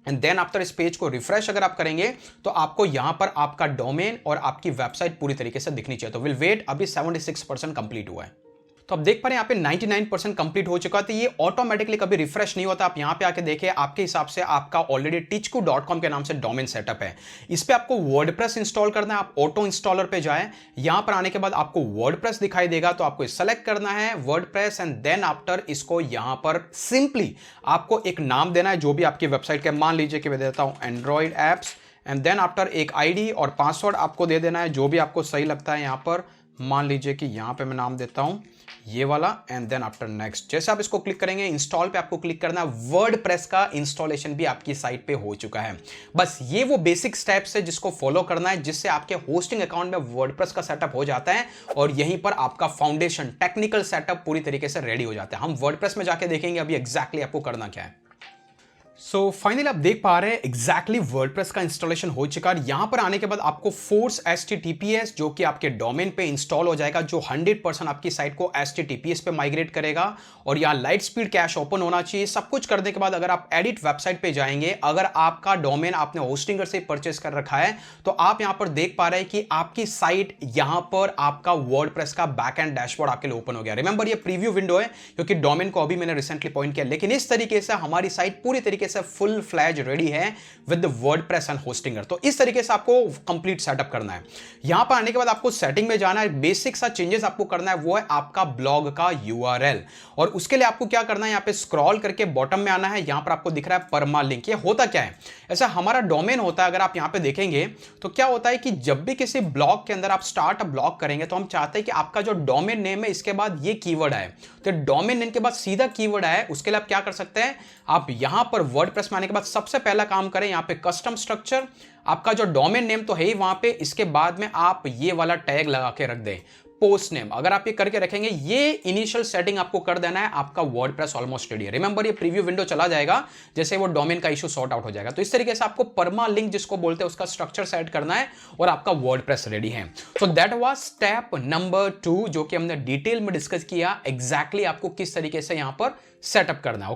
एंड देन आफ्टर इस पेज को रिफ्रेश अगर आप करेंगे तो आपको यहां पर आपका डोमेन और आपकी वेबसाइट पूरी तरीके से दिखनी चाहिए। तो विल वेट, अभी 76% कंप्लीट हुआ है। तो आप देख पा रहे हैं यहाँ पे 99% कंप्लीट हो चुका है। तो ये ऑटोमेटिकली कभी रिफ्रेश नहीं होता। आप यहाँ पे आके देखिए आपके हिसाब से आपका ऑलरेडी teachku.com के नाम से डोमेन सेटअप है। इस पे आपको वर्डप्रेस इंस्टॉल करना है। आप ऑटो इंस्टॉलर पे जाए, यहां पर आने के बाद आपको वर्डप्रेस दिखाई देगा, तो आपको सेलेक्ट करना है वर्डप्रेस, एंड देन आफ्टर इसको यहां पर सिंपली आपको एक नाम देना है जो भी आपकी वेबसाइट का। मान लीजिए कि मैं देता हूं android apps, and then after एक आईडी और पासवर्ड आपको दे देना है जो भी आपको सही लगता है। यहां पर मान लीजिए कि यहां पे मैं नाम देता हूं ये वाला, एंड देन आफ्टर नेक्स्ट। जैसे आप इसको क्लिक करेंगे इंस्टॉल पे आपको क्लिक करना है। वर्डप्रेस का इंस्टॉलेशन भी आपकी साइट पे हो चुका है। बस ये वो बेसिक स्टेप्स है जिसको फॉलो करना है, जिससे आपके होस्टिंग अकाउंट में वर्डप्रेस का सेटअप हो जाता है और यहीं पर आपका फाउंडेशन टेक्निकल सेटअप पूरी तरीके से रेडी हो जाता है। हम वर्डप्रेस में जाके देखेंगे अभी एग्जैक्टली आपको करना क्या है। सो फाइनली आप देख पा रहे हैं एग्जैक्टली वर्डप्रेस का इंस्टॉलेशन हो चुका है। यहां पर आने के बाद आपको फोर्स HTTPS जो कि आपके डोमेन पे इंस्टॉल हो जाएगा, जो 100% आपकी साइट को HTTPS पे माइग्रेट करेगा। और यहां लाइट स्पीड कैश ओपन होना चाहिए। सब कुछ करने के बाद अगर आप एडिट वेबसाइट पे जाएंगे, अगर आपका डोमेन आपने होस्टिंगर से परचेस कर रखा है तो आप यहां पर देख पा रहे हैं कि आपकी साइट यहां पर आपका वर्डप्रेस का बैकएंड डैशबोर्ड आपके लिए ओपन हो गया। रिमेंबर ये प्रीव्यू विंडो है क्योंकि डोमेन को अभी मैंने रिसेंटली पॉइंट किया, लेकिन इस तरीके से हमारी साइट पूरी तरीके से फुल फ्लैज रेडी है with the WordPress and Hostinger. तो इस तरीके से आपको कंप्लीट सेटअप करना है। यहां पर आने के बाद आपको सेटिंग में जाना है। बेसिक सा चेंजेस आपको करना है, वो है आपका ब्लॉग का URL। और उसके लिए आपको क्या करना है, यहां पे स्क्रॉल करके बॉटम में आना है। यहां पर आपको दिख रहा है परमा लिंक। ये होता क्या है, ऐसा हमारा डोमेन होता है। अगर आप यहां पे देखेंगे तो क्या होता है कि जब भी किसी ब्लॉग के अंदर आप स्टार्ट अ ब्लॉग करेंगे तो हम चाहते हैं कि आपका जो डोमेन नेम है इसके बाद ये कीवर्ड आए। तो डोमेन नेम के बाद सीधा कीवर्ड आए, उसके लिए आप क्या कर सकते हैं, आप यहां पर वर्डप्रेस में आने के बाद सबसे पहला काम करें, यहां पे कस्टम स्ट्रक्चर, आपका जो डोमेन नेम तो है ही वहां पे, इसके बाद में आप ये वाला टैग लगा के रख दें पोस्ट नेम, अगर आप ये करके रखेंगे, ये इनिशियल सेटिंग आपको कर देना है, आपका वर्डप्रेस ऑलमोस्ट रेडी है। रिमेंबर ये प्रीव्यू विंडो चला जाएगा जैसे वो डोमेन का इशू सॉर्ट आउट हो जाएगा। तो इस तरीके से आपको परमा लिंक जिसको बोलते हैं उसका स्ट्रक्चर सेट करना है और आपका वर्डप्रेस रेडी है। So that was step number 2 जो कि हमने डिटेल में डिस्कस किया एग्जैक्टली आपको किस तरीके से यहां पर सेटअप करना है।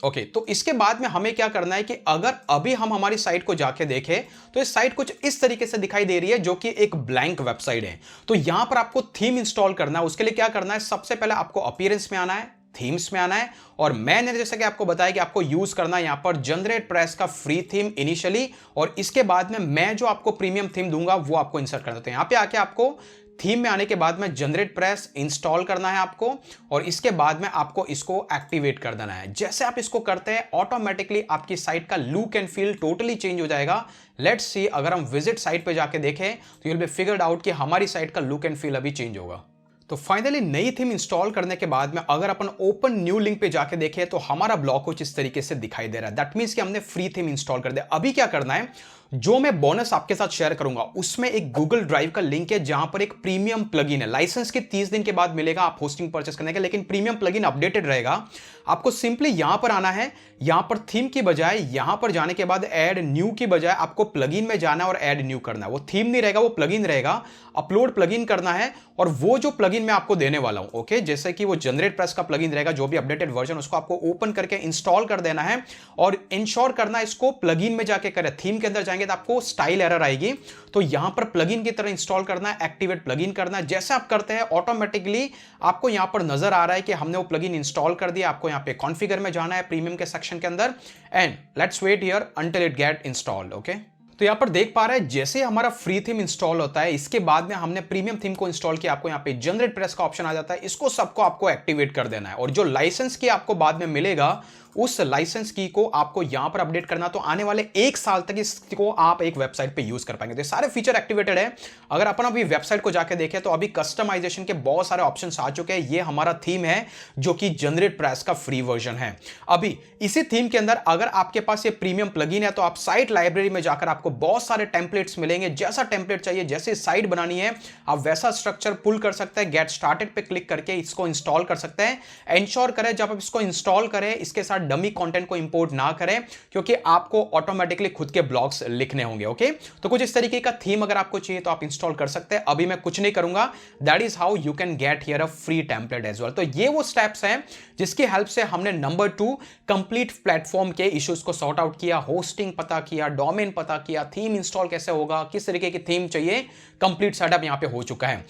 ओके, तो इसके बाद में हमें क्या करना है कि अगर अभी हम हमारी साइट को जाके देखें तो इस साइट कुछ इस तरीके से दिखाई दे रही है जो कि एक ब्लैंक वेबसाइट है। तो यहां पर आपको थीम इंस्टॉल करना है। उसके लिए क्या करना है, सबसे पहले आपको अपीयरेंस में आना है, थीम्स में आना है, और मैंने जैसे कि आपको बताया कि आपको यूज करना है यहां पर जनरेट प्रेस का फ्री थीम इनिशियली, और इसके बाद में मैं जो आपको प्रीमियम थीम दूंगा वो आपको इंसर्ट करना है। तो यहां पे आके आपको थीम में आने के बाद में जनरेट प्रेस इंस्टॉल करना है आपको, और इसके बाद में आपको इसको एक्टिवेट कर देना है। जैसे आप इसको करते हैं ऑटोमेटिकली आपकी साइट का look and feel totally change हो जाएगा। लेट्स सी, अगर हम विजिट साइट पे जाके देखें तो you will be figured out कि हमारी साइट का लुक एंड फील अभी चेंज होगा। तो फाइनली नई थीम इंस्टॉल करने के बाद में अगर अपन ओपन न्यू लिंक पे जाके देखें तो हमारा ब्लॉग कुछ इस तरीके से दिखाई दे रहा है। दैट मींस कि हमने फ्री थीम इंस्टॉल कर दिया। अभी क्या करना है, जो मैं बोनस आपके साथ शेयर करूंगा उसमें एक गूगल ड्राइव का लिंक है जहां पर एक प्रीमियम प्लगइन है। लाइसेंस के 30 दिन के बाद मिलेगा आप होस्टिंग परचेस करने का, लेकिन प्रीमियम प्लगइन अपडेटेड रहेगा। आपको सिंपली यहां पर आना है, यहां पर थीम की बजाय यहां पर जाने के बाद ऐड न्यू की बजाय आपको प्लगइन में जाना है और ऐड न्यू करना है। वो थीम नहीं रहेगा, वो प्लगइन रहेगा। अपलोड प्लगइन करना है, और वो जो प्लगइन मैं आपको देने वाला हूं, ओके, जैसे कि वो जनरेट प्रेस का प्लगइन रहेगा, जो भी अपडेटेड वर्जन, उसको आपको ओपन करके इंस्टॉल कर देना है और इंश्योर करना है इसको प्लगइन में जाके करें। थीम के अंदर जाएंगे तो आपको स्टाइल एरर आएगी, तो यहां पर प्लगइन की तरह इंस्टॉल करना है, एक्टिवेट प्लगइन करना है। जैसे आप करते हैं ऑटोमेटिकली आपको यहां पर नजर आ रहा है कि हमने वो प्लगइन इंस्टॉल कर दिया। आपको यहां पे कॉन्फ़िगर में जाना है प्रीमियम के सेक्शन के अंदर, and let's wait here until it get installed. Okay, तो यहां पर देख पा रहे हैं जैसे हमारा फ्री थीम इंस्टॉल होता है, इसके बाद में हमने प्रीमियम थीम को इंस्टॉल किया, आपको यहां पे जनरेट प्रेस का ऑप्शन आ जाता है। इसको सबको आपको एक्टिवेट कर देना है, और जो लाइसेंस की आपको बाद में मिलेगा उस लाइसेंस की को आपको यहां पर अपडेट करना। तो आने वाले 1 साल तक इसको आप एक वेबसाइट पे यूज कर पाएंगे। तो सारे फीचर एक्टिवेटेड है। अगर अपन अभी वेबसाइट को जाके देखें तो अभी कस्टमाइजेशन के बहुत सारे ऑप्शंस आ चुके हैं। ये हमारा थीम है जो कि जनरेट प्रेस का फ्री वर्जन है। अभी इसी थीम के अंदर अगर आपके पास ये प्रीमियम प्लगइन है तो आप साइट लाइब्रेरी में जाकर आपको बहुत सारे टेम्पलेट्स मिलेंगे। जैसा टेम्पलेट चाहिए, जैसे साइट बनानी है, आप वैसा स्ट्रक्चर पुल कर सकते हैं। गेट स्टार्टेड पे क्लिक करके इसको इंस्टॉल कर सकते हैं। एंश्योर करें जब आप इसको इंस्टॉल करें इसके साथ डमी कंटेंट को इंपोर्ट ना करें, क्योंकि आपको ऑटोमेटिकली खुद के ब्लॉग्स लिखने होंगे। ओके, तो कुछ इस तरीके का थीम अगर आपको चाहिए तो आप इंस्टॉल कर सकते हैं। अभी मैं कुछ नहीं करूंगा। That is how you can get here a free template as well. तो ये वो स्टेप्स हैं जिसकी हेल्प से हमने नंबर 2 कंप्लीट प्लेटफॉर्म के इश्यूज को सॉर्ट आउट किया, होस्टिंग पता किया, डोमेन पता किया, थीम इंस्टॉल कैसे होगा, किस तरीके की थीम चाहिए, कंप्लीट सेटअप यहां पे हो चुका है।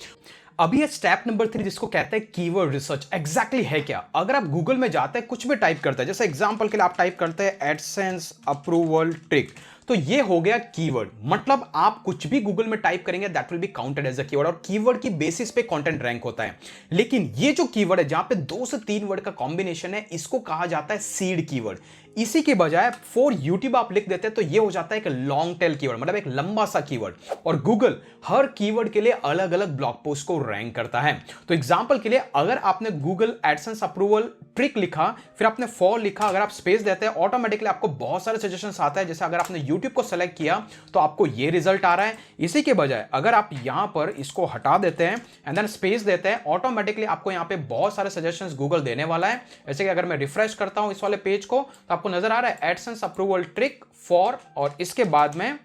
अभी ये स्टेप नंबर 3 जिसको कहते हैं कीवर्ड रिसर्च, एग्जैक्टली है क्या। अगर आप गूगल में जाते हैं, कुछ भी टाइप करते हैं, जैसे एग्जांपल के लिए आप टाइप करते हैं एडसेंस अप्रूवल ट्रिक, तो ये हो गया कीवर्ड। मतलब आप कुछ भी गूगल में टाइप करेंगे that will be counted as a keyword, और कीवर्ड की बेसिस पे कंटेंट रैंक होता है। लेकिन ये जो कीवर्ड है जहां पे 2 से 3 वर्ड का कॉम्बिनेशन है, इसको कहा जाता है सीड कीवर्ड। इसी के बजाय फॉर यूट्यूब आप लिख देते हैं तो ये हो जाता है एक लॉन्ग टेल कीवर्ड, मतलब एक लंबा सा कीवर्ड। और गूगल हर कीवर्ड के लिए अलग अलग ब्लॉग पोस्ट को रैंक करता है। तो एग्जांपल के लिए अगर आपने गूगल एडसेंस अप्रूवल ट्रिक लिखा, फिर आपने फॉर लिखा, अगर आप स्पेस देते हैं ऑटोमेटिकली आपको बहुत सारे सजेशंस आता है। जैसे अगर आपने यूट्यूब को सेलेक्ट किया तो आपको ये रिजल्ट आ रहा है। इसी के बजाय अगर आप यहां पर इसको हटा देते हैं एंड देन स्पेस देते हैं, ऑटोमेटिकली आपको यहां पे बहुत सारे सजेशंस गूगल देने वाला है। जैसे कि अगर मैं रिफ्रेश करता हूं इस वाले पेज को तो आपको नजर आ रहा है एडसेंस अप्रूवल ट्रिक फॉर, और इसके बाद में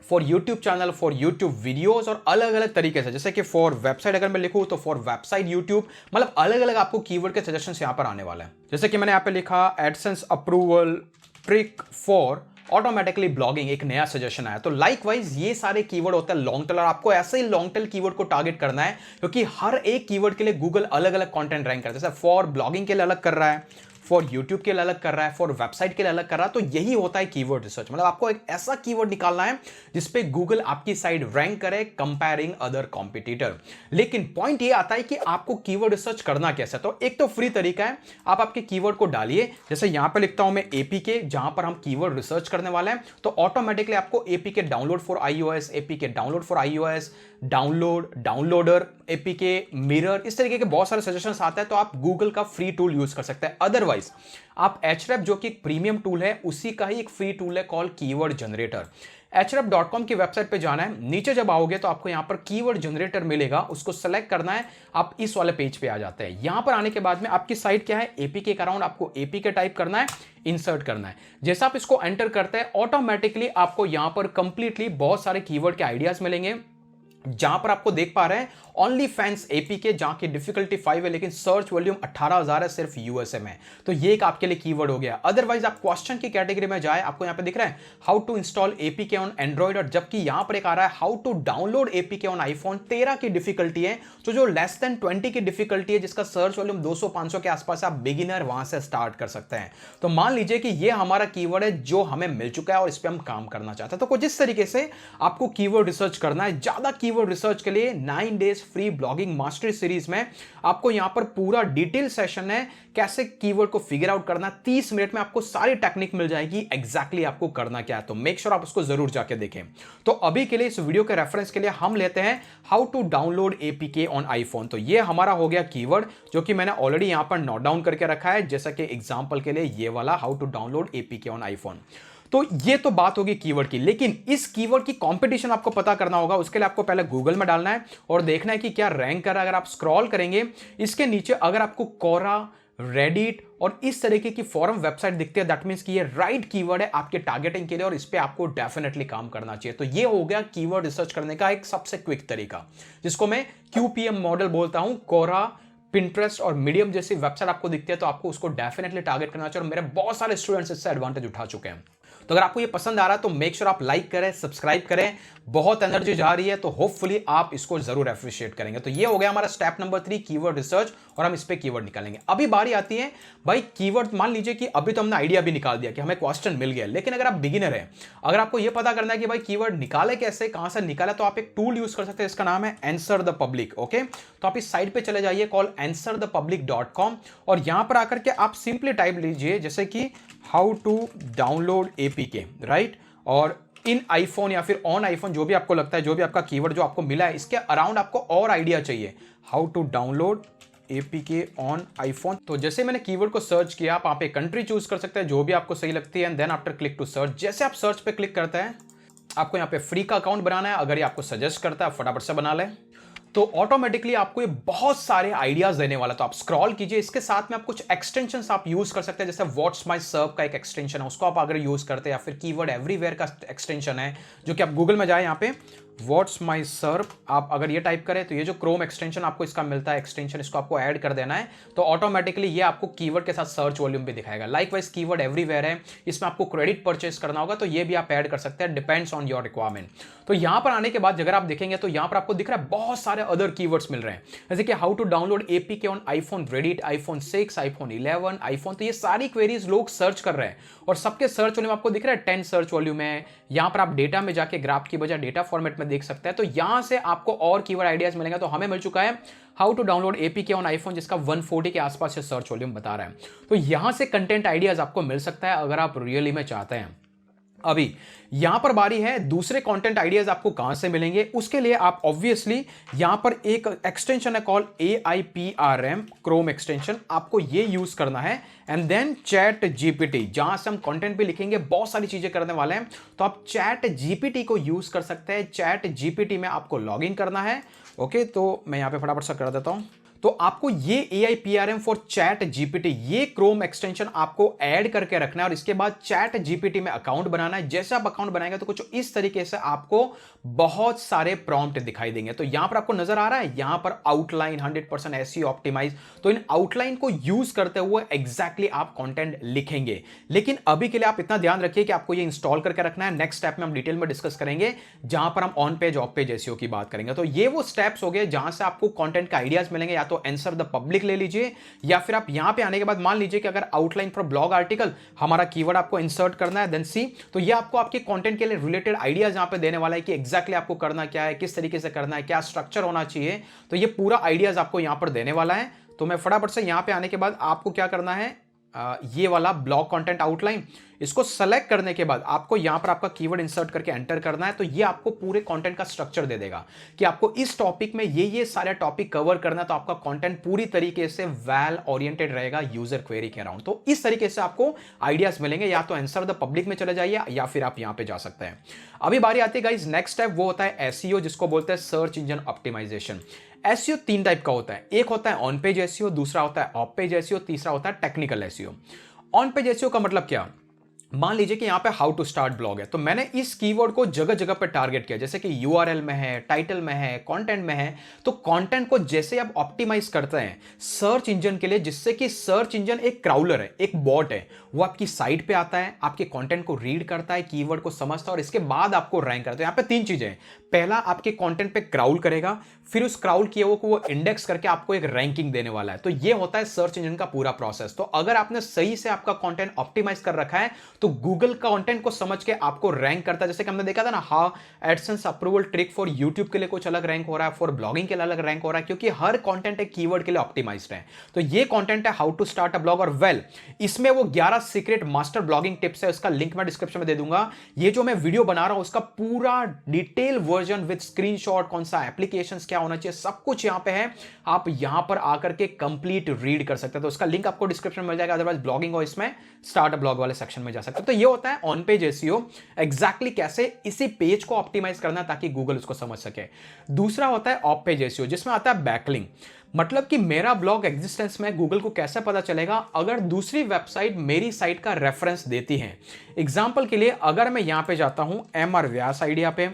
for YouTube channel, for YouTube videos, और अलग अलग तरीके से। जैसे कि फॉर वेबसाइट अगर मैं लिखूं तो फॉर वेबसाइट यूट्यूब, मतलब अलग अलग आपको कीवर्ड के सजेशंस यहां पर आने वाले हैं। जैसे कि मैंने यहां पे लिखा AdSense approval trick for, automatically blogging एक नया सजेशन आया। तो लाइकवाइज ये सारे कीवर्ड होते हैं लॉन्ग टेल, और आपको ऐसे ही लॉन्ग टेल कीवर्ड को टारगेट करना है, क्योंकि हर एक कीवर्ड के लिए गूगल अलग अलग कंटेंट रैंक करता है। जैसे फॉर ब्लॉगिंग के लिए अलग कर रहा है, फॉर यूट्यूब के लिए अलग कर रहा है, फॉर वेबसाइट के लिए अलग कर रहा है। तो यही होता है कीवर्ड रिसर्च, मतलब आपको एक ऐसा कीवर्ड निकालना है जिसपे गूगल आपकी साइट रैंक करे कंपेयरिंग अदर कॉम्पिटिटर। लेकिन पॉइंट ये आता है कि आपको कीवर्ड रिसर्च करना कैसे। तो एक तो फ्री तरीका है, आप आपके कीवर्ड को डालिए। जैसे यहां पे लिखता हूं मैं एपीके, जहां पर हम कीवर्ड रिसर्च करने वाले हैं, तो ऑटोमेटिकली आपको APK download for iOS, APK download for iOS, download, downloader, APK mirror, इस तरीके के बहुत सारे सजेशंस आते हैं। तो आप गूगल का फ्री टूल यूज कर सकते हैं। अदरवाइज अदरवाइज आप Ahref जो कि एक प्रीमियम टूल है उसी का ही एक फ्री टूल है कॉल कीवर्ड जनरेटर। Ahref.com की वेबसाइट पे जाना है, नीचे जब आओगे तो आपको यहां पर कीवर्ड जनरेटर मिलेगा, उसको सेलेक्ट करना है, आप इस वाले पेज पे आ जाते हैं। यहां पर आने के बाद में आपकी साइट क्या है, एपीके का अराउंड आपको एपीके टाइप करना है, इंसर्ट करना है। जैसा आप इसको एंटर करते हैं ऑटोमेटिकली आपको यहां पर कंप्लीटली बहुत सारे कीवर्ड के आइडियाज मिलेंगे, जहां पर आपको देख पा रहे हैं ओनली फैंस एपीके, जहां की डिफिकल्टी 5 है लेकिन सर्च वॉल्यूम 18,000 है सिर्फ यूएसए में। तो ये एक आपके लिए कीवर्ड हो गया। अदरवाइज आप क्वेश्चन की कैटेगरी में जाए, आपको यहां पे दिख रहा है how to install APK on android, और जबकि यहां पर एक आ रहा है how to download APK on iPhone. 13 की डिफिकल्टी है, तो जो लेस देन 20 की डिफिकल्टी है जिसका सर्च वॉल्यूम 200-500 के आसपास, आप बिगिनर वहां से स्टार्ट कर सकते हैं। तो मान लीजिए कि ये हमारा कीवर्ड है जो हमें मिल चुका है और इस पर हम काम करना चाहते हैं। तो कुछ इस तरीके से आपको कीवर्ड रिसर्च करना है। ज्यादा कीवर्ड रिसर्च के लिए 9 days free blogging mastery series में आपको यहां पर पूरा डिटेल सेशन है कैसे कीवर्ड को फिगर आउट करना। 30 मिनट में आपको सारी टेक्निक मिल जाएगी एग्जैक्टली आपको करना क्या है। तो मेक श्योर आप उसको जरूर जाके देखें। तो अभी के लिए इस वीडियो के रेफरेंस के लिए हम लेते हैं how to download APK on iPhone. तो ये हमारा हो गया कीवर्ड जो कि मैंने ऑलरेडी यहां पर नोट डाउन करके रखा है, जैसा कि एग्जांपल के लिए ये वाला how to download APK on iPhone. तो ये तो बात होगी कीवर्ड की, लेकिन इस कीवर्ड की कंपटीशन आपको पता करना होगा। उसके लिए आपको पहले गूगल में डालना है और देखना है कि क्या रैंक कर रहा है। अगर आप स्क्रॉल करेंगे इसके नीचे अगर आपको कोरा, रेडिट और इस तरीके की फॉरम वेबसाइट दिखती है, दैट मींस कि ये राइट कीवर्ड है आपके टारगेटिंग के लिए और इस पे आपको डेफिनेटली काम करना चाहिए। तो ये हो गया कीवर्ड रिसर्च करने का एक सबसे क्विक तरीका, जिसको मैं क्यूपीएम मॉडल बोलता हूं। कोरा, पिंटरेस्ट और मीडियम जैसी वेबसाइट आपको दिखती है तो आपको उसको डेफिनेटली टारगेट करना चाहिए, और मेरे बहुत सारे स्टूडेंट्स इससे एडवांटेज उठा चुके हैं। तो अगर आपको ये पसंद आ रहा है तो मेक श्योर आप लाइक करें, सब्सक्राइब करें। बहुत एनर्जी जा रही है तो होपफुली आप इसको जरूर अप्रिशिएट करेंगे। तो ये हो गया हमारा स्टेप नंबर 3 कीवर्ड रिसर्च, और हम इस पे कीवर्ड निकालेंगे। अभी बारी आती है भाई कीवर्ड। मान लीजिए कि अभी तो हमने आइडिया भी निकाल दिया कि हमें क्वेश्चन मिल गया, लेकिन अगर आप बिगिनर है, अगर आपको ये पता करना है कि भाई कीवर्ड निकाले कैसे, कहां से निकाले, तो आप एक टूल यूज कर सकते हैं, इसका नाम है आंसर द पब्लिक। ओके, तो आप इस साइट पे चले जाइए कॉल answerthepublic.com, और यहां पर आकर के आप सिंपली टाइप लीजिए जैसे कि how to download APK, right, और इन आईफोन या फिर ऑन आईफोन, जो भी आपको लगता है, जो भी आपका कीवर्ड जो आपको मिला है, इसके अराउंड आपको और आइडिया चाहिए। How to download APK on iPhone. तो जैसे मैंने कीवर्ड को सर्च किया, आप एक कंट्री चूज कर सकते हैं जो भी आपको सही लगती है, and then after click to search. जैसे आप सर्च पे क्लिक करते हैं आपको यहाँ पे फ्री का अकाउंट बनाना है। अगर ये आपको सजेस्ट करता है फटाफट से बना लें, तो ऑटोमेटिकली आपको ये बहुत सारे आइडियाज देने वाला। तो आप स्क्रॉल कीजिए, इसके साथ में आप कुछ एक्सटेंशंस आप यूज कर सकते हैं, जैसे व्हाट्स माय सर्व का एक एक्सटेंशन है, उसको आप अगर यूज करते हैं, या फिर कीवर्ड एवरीवेयर का एक्सटेंशन है, जो कि आप गूगल में जाए यहाँ पे व्हाट्स माय सर्व आप अगर ये टाइप करें तो ये जो क्रोम एक्सटेंशन आपको इसका मिलता है एक्सटेंशन, इसको आपको ऐड कर देना है, तो ऑटोमेटिकली ये आपको कीवर्ड के साथ सर्च वॉल्यूम भी दिखाएगा। लाइकवाइज कीवर्ड एवरीवेयर है, इसमें आपको क्रेडिट परचेस करना होगा, तो ये भी आप ऐड कर सकते हैं, डिपेंड्स ऑन योर रिक्वायरमेंट। तो यहां पर आने के बाद अगर आप देखेंगे तो यहां पर आपको दिख रहा है बहुत सारे अदर कीवर्ड्स मिल रहे हैं, जैसे कि how to download APK on iPhone, Reddit, iPhone 6, iPhone 11, iPhone. तो ये सारी क्वेरीज लोग सर्च कर रहे हैं, और सबके सर्च वॉल्यूम आपको दिख रहा है 10 सर्च वॉल्यूम है। यहां पर आप डेटा में जाके ग्राफ की बजाय डेटा फॉर्मेट में देख सकते हैं, तो यहां से आपको और कीवर्ड आइडियाज मिलेंगे। तो हमें मिल चुका है how to download APK on iPhone, जिसका 140 के आसपास से सर्च वॉल्यूम बता रहा है। तो यहां से कंटेंट आइडियाज आपको मिल सकता है अगर आप रियली में चाहते हैं। अभी यहां पर बारी है दूसरे कंटेंट आइडियाज आपको कहां से मिलेंगे। उसके लिए आप ऑब्वियसली यहां पर एक एक्सटेंशन है कॉल AIPRM क्रोम एक्सटेंशन, आपको ये यूज करना है, एंड देन चैट जीपीटी, जहां से हम कंटेंट भी लिखेंगे, बहुत सारी चीजें करने वाले हैं। तो आप चैट जीपीटी को यूज कर सकते हैं। चैट जीपीटी में आपको लॉग इन करना है। ओके, तो मैं यहां पे फटाफट सा कर देता हूं। तो आपको ये AIPRM फॉर चैट जीपीटी, ये क्रोम एक्सटेंशन आपको ऐड करके रखना है, और इसके बाद चैट जीपीटी में अकाउंट बनाना है। जैसे आप अकाउंट बनाएंगे तो कुछ इस तरीके से आपको बहुत सारे प्रॉम्प्ट दिखाई देंगे। तो यहां पर आपको नजर आ रहा है, यहां पर आउटलाइन 100% SEO ऑप्टिमाइज। तो इन आउटलाइन को यूज करते हुए एग्जैक्टली आप कंटेंट लिखेंगे। लेकिन अभी के लिए आप इतना ध्यान रखिए कि आपको ये इंस्टॉल करके रखना है। नेक्स्ट स्टेप में हम डिटेल में डिस्कस करेंगे, जहां पर हम on page of page SEO की बात करेंगे। तो ये वो स्टेप्स हो गए जहां से आपको कंटेंट का आइडियाज मिलेंगे। या तो आंसर द पब्लिक ले लीजिए, या फिर आप यहां पे आने के बाद मान लीजिए कि अगर आउटलाइन फॉर ब्लॉग आर्टिकल हमारा कीवर्ड आपको इंसर्ट करना है, देन सी, तो ये आपको आपके कंटेंट के लिए रिलेटेड आइडियाज यहां पे देने वाला है कि एग्जैक्टली आपको करना क्या है, किस तरीके से करना है, क्या स्ट्रक्चर होना चाहिए। तो ये पूरा आइडियाज आपको यहां पर देने वाला है। तो मैं फटाफट से यहां पे आने के बाद आपको क्या करना है, ये वाला ब्लॉग कंटेंट आउटलाइन, इसको सेलेक्ट करने के बाद आपको यहां पर आपका कीवर्ड इंसर्ट करके एंटर करना है, तो ये आपको पूरे कंटेंट का स्ट्रक्चर दे देगा कि आपको इस टॉपिक में ये सारे टॉपिक कवर करना है, तो आपका कंटेंट पूरी तरीके से वेल ओरिएंटेड रहेगा यूजर क्वेरी के अराउंड। तो इस तरीके से आपको आइडियाज मिलेंगे, या तो आंसर द पब्लिक में चले जाइए या फिर आप यहां पे जा सकते हैं। अभी बारी आती है गाइस नेक्स्ट स्टेप, वो होता है एसईओ, जिसको बोलते हैं search engine optimization. SEO 3 type का होता है, एक होता है ऑन पेज एसईओ, दूसरा होता है ऑफ पेज एसईओ, तीसरा होता है technical SEO. On page SEO का मतलब क्या? मान लीजिए कि यहां पे हाउ टू स्टार्ट ब्लॉग है, तो मैंने इस कीवर्ड को जगह जगह पे टारगेट किया, जैसे कि यूआरएल में है, टाइटल में है, कंटेंट में है। तो कंटेंट को जैसे आप ऑप्टिमाइज करते हैं सर्च इंजन के लिए, जिससे कि सर्च इंजन एक क्राउलर है, एक बॉट है, वो आपकी साइट पे आता है, आपके कंटेंट को रीड करता है, कीवर्ड को समझता है और इसके बाद आपको रैंक करता है। यहां पे 3 चीजें हैं। पहला, आपके कंटेंट पे क्राउल करेगा, फिर उस क्राउल किए वो को वो इंडेक्स करके आपको एक रैंकिंग देने वाला है। तो ये होता है सर्च इंजन का पूरा प्रोसेस। तो अगर आपने सही से आपका कंटेंट ऑप्टिमाइज कर रखा है तो गूगल कंटेंट को समझ के आपको रैंक करता है। जैसे कि हमने देखा था ना, how AdSense approval trick for YouTube के लिए कुछ अलग रैंक हो रहा है, फॉर ब्लॉगिंग के लिए अलग रैंक हो रहा है, क्योंकि हर कंटेंट एक कीवर्ड के लिए ऑप्टिमाइज्ड है। तो ये कंटेंट है how to start a blog, और वेल इसमें वो 11 सीक्रेट मास्टर ब्लॉगिंग टिप्स है, उसका लिंक मैं डिस्क्रिप्शन में दे दूंगा। ये जो मैं वीडियो बना रहा हूं उसका पूरा डिटेल वर्जन विद स्क्रीनशॉट, कौन सा एप्लीकेशंस क्या होना चाहिए, सब कुछ यहां पे है। आप यहां पर आकर के कंप्लीट रीड कर सकते हैं, तो उसका लिंक आपको डिस्क्रिप्शन में मिल जाएगा। अदरवाइज ब्लॉगिंग और इसमें स्टार्ट अ ब्लॉग वाले सेक्शन में जा सकते हैं। तो ये होता है ऑन पेज एसईओ, एग्जैक्टली कैसे इसी पेज को ऑप्टिमाइज करना ताकि गूगल उसको समझ सके। दूसरा होता है ऑफ पेज एसईओ, जिसमें आता है बैकलिंक, मतलब कि मेरा ब्लॉग एग्जिस्टेंस में गूगल को कैसे पता चलेगा अगर दूसरी वेबसाइट मेरी साइट का रेफरेंस देती है। एग्जांपल के लिए अगर मैं यहां पे जाता हूं MR व्यास आइडिया पे,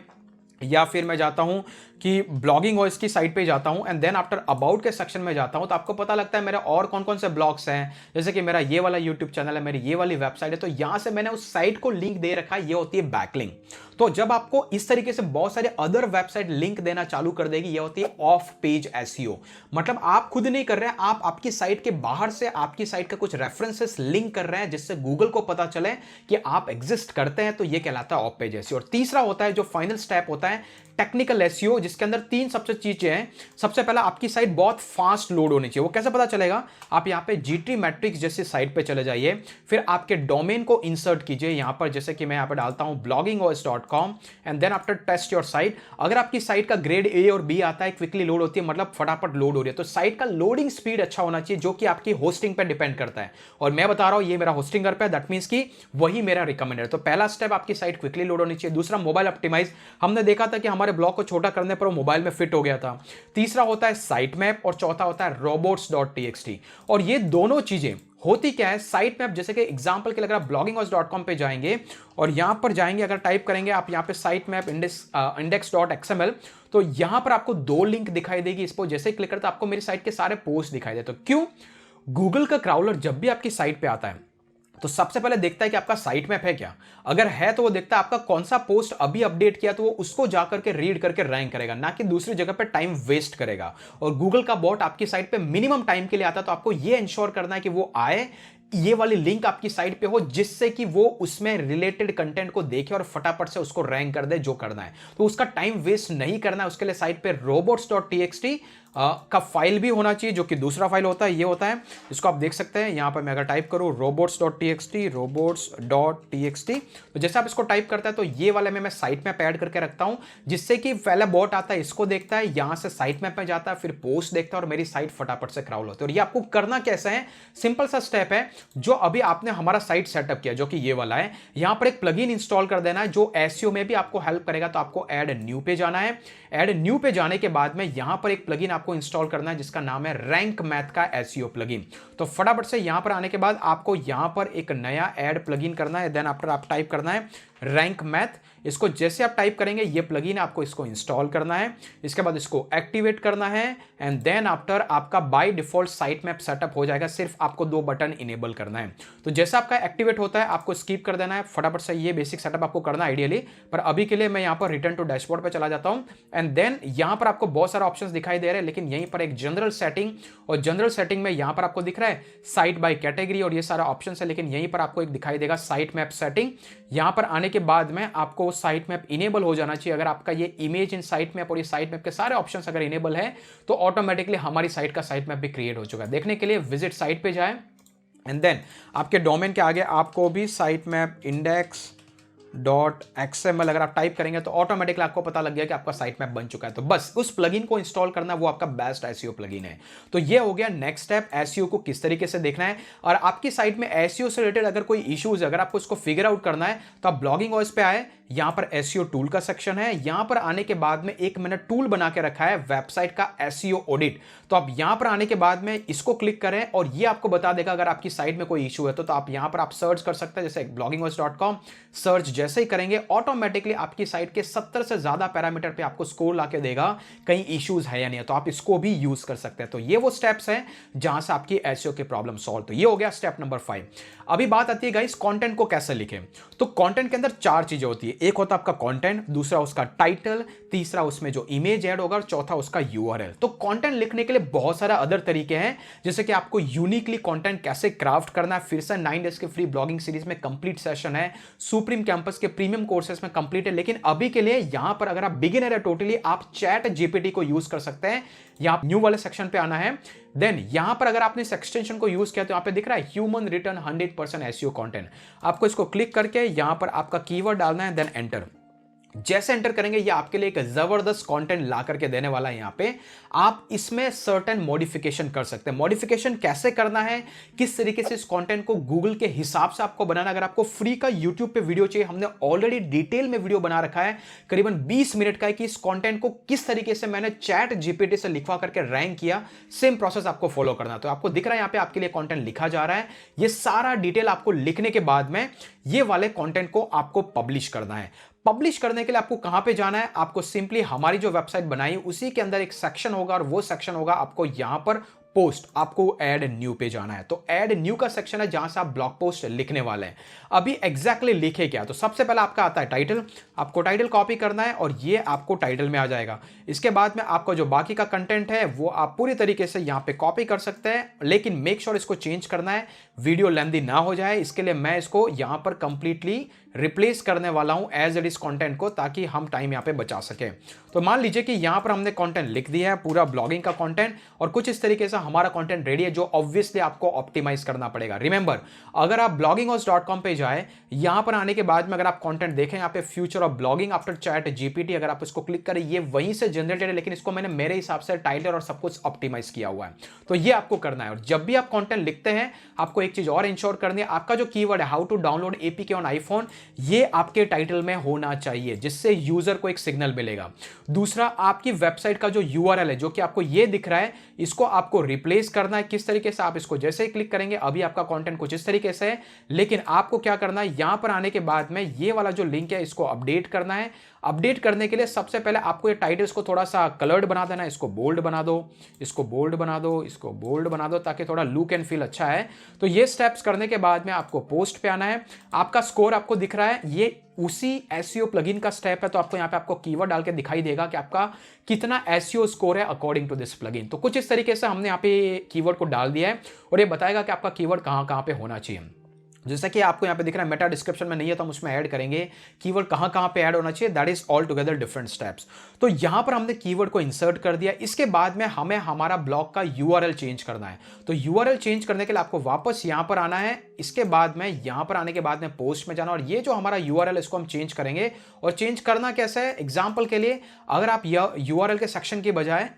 या फिर मैं जाता हूं कि ब्लॉगिंग वॉइस की साइट पे जाता हूं एंड देन आफ्टर अबाउट के सेक्शन में जाता हूं, तो आपको पता लगता है मेरे और कौन कौन से ब्लॉग्स हैं। जैसे कि मेरा ये वाला यूट्यूब चैनल है, मेरी ये वाली वेबसाइट है, तो यहां से मैंने उस साइट को लिंक दे रखा है, ये होती है बैकलिंक। तो जब आपको इस तरीके से बहुत सारे अदर वेबसाइट लिंक देना चालू कर देगी, ये होती है ऑफ पेज एसईओ। मतलब आप खुद नहीं कर रहे हैं, आप आपकी साइट के बाहर से आपकी साइट का कुछ रेफरेंसेस लिंक कर रहे हैं, जिससे गूगल को पता चले कि आप एग्जिस्ट करते हैं, तो ये कहलाता है ऑफ पेज एसईओ। और तीसरा होता है जो फाइनल स्टेप होता है टेक्निकल एसईओ, जिसके अंदर 3 सबसे चीजें हैं। सबसे पहला, आपकी साइट बहुत फास्ट लोड होनी चाहिए। वो कैसे पता चलेगा? आप यहां पे जीटी मैट्रिक्स जैसी साइट पे चले जाइए, फिर आपके डोमेन को इंसर्ट कीजिए यहां पर, जैसे कि मैं यहां पे डालता हूं bloggingos.com and then after test your site. अगर आपकी साइट का ग्रेड ए और बी आता है, क्विकली लोड होती है, मतलब फटाफट लोड हो रही है, तो साइट का लोडिंग स्पीड अच्छा होना चाहिए, जो कि आपकी होस्टिंग पे डिपेंड करता है। और मैं बता रहा हूं ये मेरा होस्टिंग घर पे है, दैट मींस कि वही मेरा रिकमेंडेड। तो पहला स्टेप, आपकी साइट क्विकली लोड होनी चाहिए। दूसरा, मोबाइल ऑप्टिमाइज। हमने देखा था कि हमारे ब्लॉग को छोटा करने पर वो मोबाइल में फिट हो गया था। तीसरा होता है साइट मैप, और चौथा होता है robots.txt। और ये दोनों चीजें होती क्या है? साइट मैप, जैसे कि एग्जांपल के लिए अगर आप bloggingos.com पे जाएंगे और यहां पर जाएंगे, अगर टाइप करेंगे आप यहां पे साइट मैप index.xml, तो यहां पर आपको 2 लिंक दिखाई देगी। इस पर जैसे क्लिक करते आपको मेरी साइट के सारे पोस्ट दिखाई देते। तो क्यों? गूगल का क्राउलर जब भी आपकी साइट पे आता है तो सबसे पहले देखता है कि आपका साइट मैप है क्या। अगर है तो वो देखता है आपका कौन सा पोस्ट अभी अपडेट किया, तो वो उसको जाकर के रीड करके रैंक करेगा, ना कि दूसरी जगह पे टाइम वेस्ट करेगा। और गूगल का बॉट आपकी साइट पे मिनिमम टाइम के लिए आता है, तो आपको ये इंश्योर करना है कि वो आए, ये वाली लिंक आपकी साइट पे हो, जिससे कि वो उसमें रिलेटेड कंटेंट को देखे और फटाफट से उसको रैंक कर दे जो करना है। तो उसका टाइम वेस्ट नहीं करना है, उसके लिए साइट पे robots.txt का फाइल भी होना चाहिए, जो कि दूसरा फाइल होता है, ये होता है। इसको आप देख सकते हैं यहां पर, मैं अगर टाइप करूं robots.txt, तो जैसे आप इसको टाइप करते हैं तो ये वाले में मैं साइट मैप ऐड करके रखता हूं, जिससे कि पहले बॉट आता है, इसको देखता है, यहां से साइट मैप में जाता है, फिर पोस्ट देखता है और मेरी साइट फटाफट से क्राउल होती है। और ये आपको करना कैसे है? सिंपल सा स्टेप है, जो अभी आपने हमारा साइट सेटअप किया, जो कि ये वाला है, यहां पर एक प्लगइन इंस्टॉल कर देना है जो एसईओ में भी आपको हेल्प करेगा। तो आपको ऐड न्यू पे जाना है। ऐड न्यू पे जाने के बाद में यहां पर एक प्लगइन आपको इंस्टॉल करना है, जिसका नाम है रैंक मैथ का एसईओ प्लगइन। तो फटाफट से यहां पर आने के बाद आपको यहां पर एक नया ऐड प्लगइन करना है। देन आफ्टर आप टाइप करना है रैंक मैथ। इसको जैसे आप टाइप करेंगे, ये प्लगइन आपको इसको इंस्टॉल करना है, इसके बाद इसको एक्टिवेट करना है एंड देन आफ्टर आपका by default site map setup हो जाएगा। सिर्फ आपको 2 बटन इनेबल करना है। तो जैसा आपका एक्टिवेट होता है आपको स्किप कर देना है, फटाफट से ये बेसिक सेटअप आपको करना है आइडियली। पर अभी के लिए मैं यहां पर रिटर्न टू डैशबोर्ड पे चला जाता हूं एंड देन यहां पर आपको बहुत सारे ऑप्शंस दिखाई दे रहे हैं, लेकिन यहीं पर एक जनरल सेटिंग, और जनरल सेटिंग में यहां पर आपको दिख रहा है साइट बाय कैटेगरी और ये सारा ऑप्शन है, लेकिन यहीं पर आपको एक दिखाई देगा साइट मैप सेटिंग। यहां पर आने के बाद में आपको साइट मैप इनेबल हो जाना चाहिए। अगर आपका ये इमेज इन साइट मैप और ये साइट मैप के सारे ऑप्शंस अगर इनेबल है, तो ऑटोमेटिकली हमारी साइट का साइट मैप भी क्रिएट हो चुका है। देखने के लिए विजिट साइट पे जाएं एंड देन आपके डोमेन के आगे आपको भी साइट मैप इंडेक्स .xml अगर आप टाइप करेंगे तो ऑटोमेटिकली आपको पता लग गया कि आपका साइट मैप बन चुका है। तो बस उस प्लगइन को इंस्टॉल करना, वो आपका बेस्ट एसईओ प्लगइन है। तो ये हो गया नेक्स्ट स्टेप, एसईओ को किस तरीके से देखना है। और आपकी साइट में एसईओ से रिलेटेड अगर कोई इश्यूज है, अगर आपको इसको फिगर आउट करना है तो आप ब्लॉगिंग वॉइस पे आए, यहां पर एसईओ टूल का सेक्शन है। यहां पर आने के बाद में एक मैंने टूल बना के रखा है वेबसाइट का एसईओ ऑडिट। तो आप यहां पर आने के बाद में इसको क्लिक करें और ये आपको बता देगा अगर आपकी साइट में कोई इशू है तो आप यहां पर आप सर्च कर सकते हैं, जैसे bloggingvoice.com सर्च जैसे ही करेंगे ऑटोमेटिकली आपकी साइट के 70 से ज्यादा पैरामीटर पे आपको स्कोर लाके देगा कहीं इश्यूज है या नहीं है। तो आप इसको भी यूज कर सकते हैं। तो ये वो स्टेप्स हैं जहां से आपकी एसईओ की प्रॉब्लम सॉल्व। तो ये हो गया स्टेप नंबर 5। अभी बात आती है गाइस कंटेंट को कैसे लिखें। तो कंटेंट के अंदर 4 चीजें होती है। एक होता है आपका कंटेंट, दूसरा उसका टाइटल, तीसरा उसमें जो इमेज ऐड होगा और चौथा उसका यूआरएल। तो कंटेंट लिखने के लिए बहुत सारा अदर तरीके हैं, जैसे कि आपको यूनिकली कंटेंट कैसे क्राफ्ट करना है। फिर से 9 डेज के फ्री ब्लॉगिंग सीरीज में कंप्लीट सेशन है, सुप्रीम कैंपस के प्रीमियम कोर्सेस में कंप्लीट है। लेकिन अभी के लिए यहां पर अगर आप बिगिनर है टोटली, आप चैट जीपीटी को यूज कर सकते हैं। यहां न्यू वाले सेक्शन पे आना है। देन यहां पर अगर आपने इस एक्सटेंशन को यूज किया तो यहां पे दिख रहा है ह्यूमन रिटर्न 100% एसईओ कंटेंट। आपको इसको क्लिक करके यहां पर आपका कीवर्ड डालना है, देन एंटर। जैसे एंटर करेंगे ये आपके लिए एक जबरदस्त कंटेंट ला करके देने वाला है। यहां पे आप इसमें सर्टेन मॉडिफिकेशन कर सकते हैं। मॉडिफिकेशन कैसे करना है, किस तरीके से इस कंटेंट को गूगल के हिसाब से आपको बनाना। अगर आपको फ्री का यूट्यूब पे वीडियो चाहिए, हमने ऑलरेडी डिटेल में वीडियो बना रखा है करीबन 20 मिनट का है कि इस कंटेंट को किस तरीके से मैंने चैट जीपीटी से लिखवा करके रैंक किया। सेम प्रोसेस आपको फॉलो करना। तो आपको दिख रहा है यहां पे आपके लिए कंटेंट लिखा जा रहा है। ये सारा डिटेल आपको लिखने के बाद में ये वाले कंटेंट को आपको पब्लिश करना है। पब्लिश करने के लिए आपको कहां पे जाना है, आपको सिंपली हमारी जो वेबसाइट बनाई उसी के अंदर एक सेक्शन होगा और वो सेक्शन होगा आपको यहां पर पोस्ट, आपको ऐड न्यू पे जाना है। तो ऐड न्यू का सेक्शन है जहां से आप ब्लॉग पोस्ट लिखने वाले हैं। अभी एग्जैक्टली लिखे क्या, तो सबसे पहले आपका आता है टाइटल। आपको टाइटल कॉपी करना है और ये आपको टाइटल में आ जाएगा। इसके बाद में आपका जो बाकी का कंटेंट है वो आप पूरी तरीके से यहां पे कॉपी कर सकते हैं, लेकिन मेक श्योर इसको चेंज करना है, वीडियो लेंथी ना हो जाए। इसके लिए मैं इसको यहां पर कंप्लीटली रिप्लेस करने वाला हूं एज इट इज कंटेंट को, ताकि हम टाइम यहां पे बचा सके। तो मान लीजिए कि यहां पर हमने कंटेंट लिख दिया है, पूरा ब्लॉगिंग का कंटेंट, और कुछ इस तरीके से हमारा कंटेंट रेडी है, जो ऑब्वियसली आपको ऑप्टिमाइज करना पड़ेगा। रिमेंबर, अगर आप blogginghouse.com पे जाए, यहां पर आने के बाद में अगर आप कंटेंट देखें, यहां पे future of blogging after chat GPT, अगर आप इसको क्लिक करें, ये वहीं से जनरेटेड है, लेकिन इसको मैंने मेरे हिसाब से टाइटल और सब कुछ ऑप्टिमाइज किया हुआ है। तो ये आपको करना है। और जब भी आप कंटेंट लिखते हैं, आपको एक चीज और इंश्योर करनी है, आपका जो कीवर्ड है how to download APK on iPhone, ये आपके टाइटल में होना चाहिए, जिससे यूजर को एक सिग्नल मिलेगा। दूसरा, आपकी वेबसाइट का जो यूआरएल है, जो कि आपको ये दिख रहा है, इसको आपको रिप्लेस करना है। किस तरीके से, आप इसको जैसे ही क्लिक करेंगे, अभी आपका कंटेंट कुछ इस तरीके से है, लेकिन आपको क्या करना है, यहां पर आने के बाद में ये वाला जो लिंक है इसको अपडेट करना है। अपडेट करने के लिए सबसे पहले आपको ये टाइटल्स को थोड़ा सा कलर्ड बना देना है। इसको बोल्ड बना दो, इसको बोल्ड बना दो, इसको बोल्ड बना दो, ताकि थोड़ा लुक एंड फील अच्छा है। तो ये स्टेप्स करने के बाद में आपको पोस्ट पे आना है। आपका स्कोर आपको दिख रहा है, ये उसी एसईओ प्लगइन का स्टेप है। तो आपको यहाँ पे आपको कीवर्ड डाल के दिखाई देगा कि आपका कितना एसईओ स्कोर है अकॉर्डिंग टू दिस प्लगइन। तो कुछ इस तरीके से हमने यहाँ पे कीवर्ड को डाल दिया है और ये बताएगा कि आपका कीवर्ड कहाँ कहाँ पे होना चाहिए। जैसा कि आपको यहाँ पे दिख रहा है, मेटा डिस्क्रिप्शन में नहीं है तो हम उसमें ऐड करेंगे। कीवर्ड कहाँ कहाँ पे ऐड होना चाहिए, that is all together different steps. तो यहाँ पर हमने कीवर्ड को इंसर्ट कर दिया। इसके बाद में हमें हमारा ब्लॉग का यूआरएल चेंज करना है। तो यूआरएल चेंज करने के लिए आपको वापस यहाँ पर आना है। इसके बाद में यहाँ पर आने के बाद में पोस्ट में जाना और ये जो हमारा यूआरएल इसको हम चेंज करेंगे। और चेंज करना कैसे है, एग्जाम्पल के लिए अगर आप यूआरएल के सेक्शन की बजाय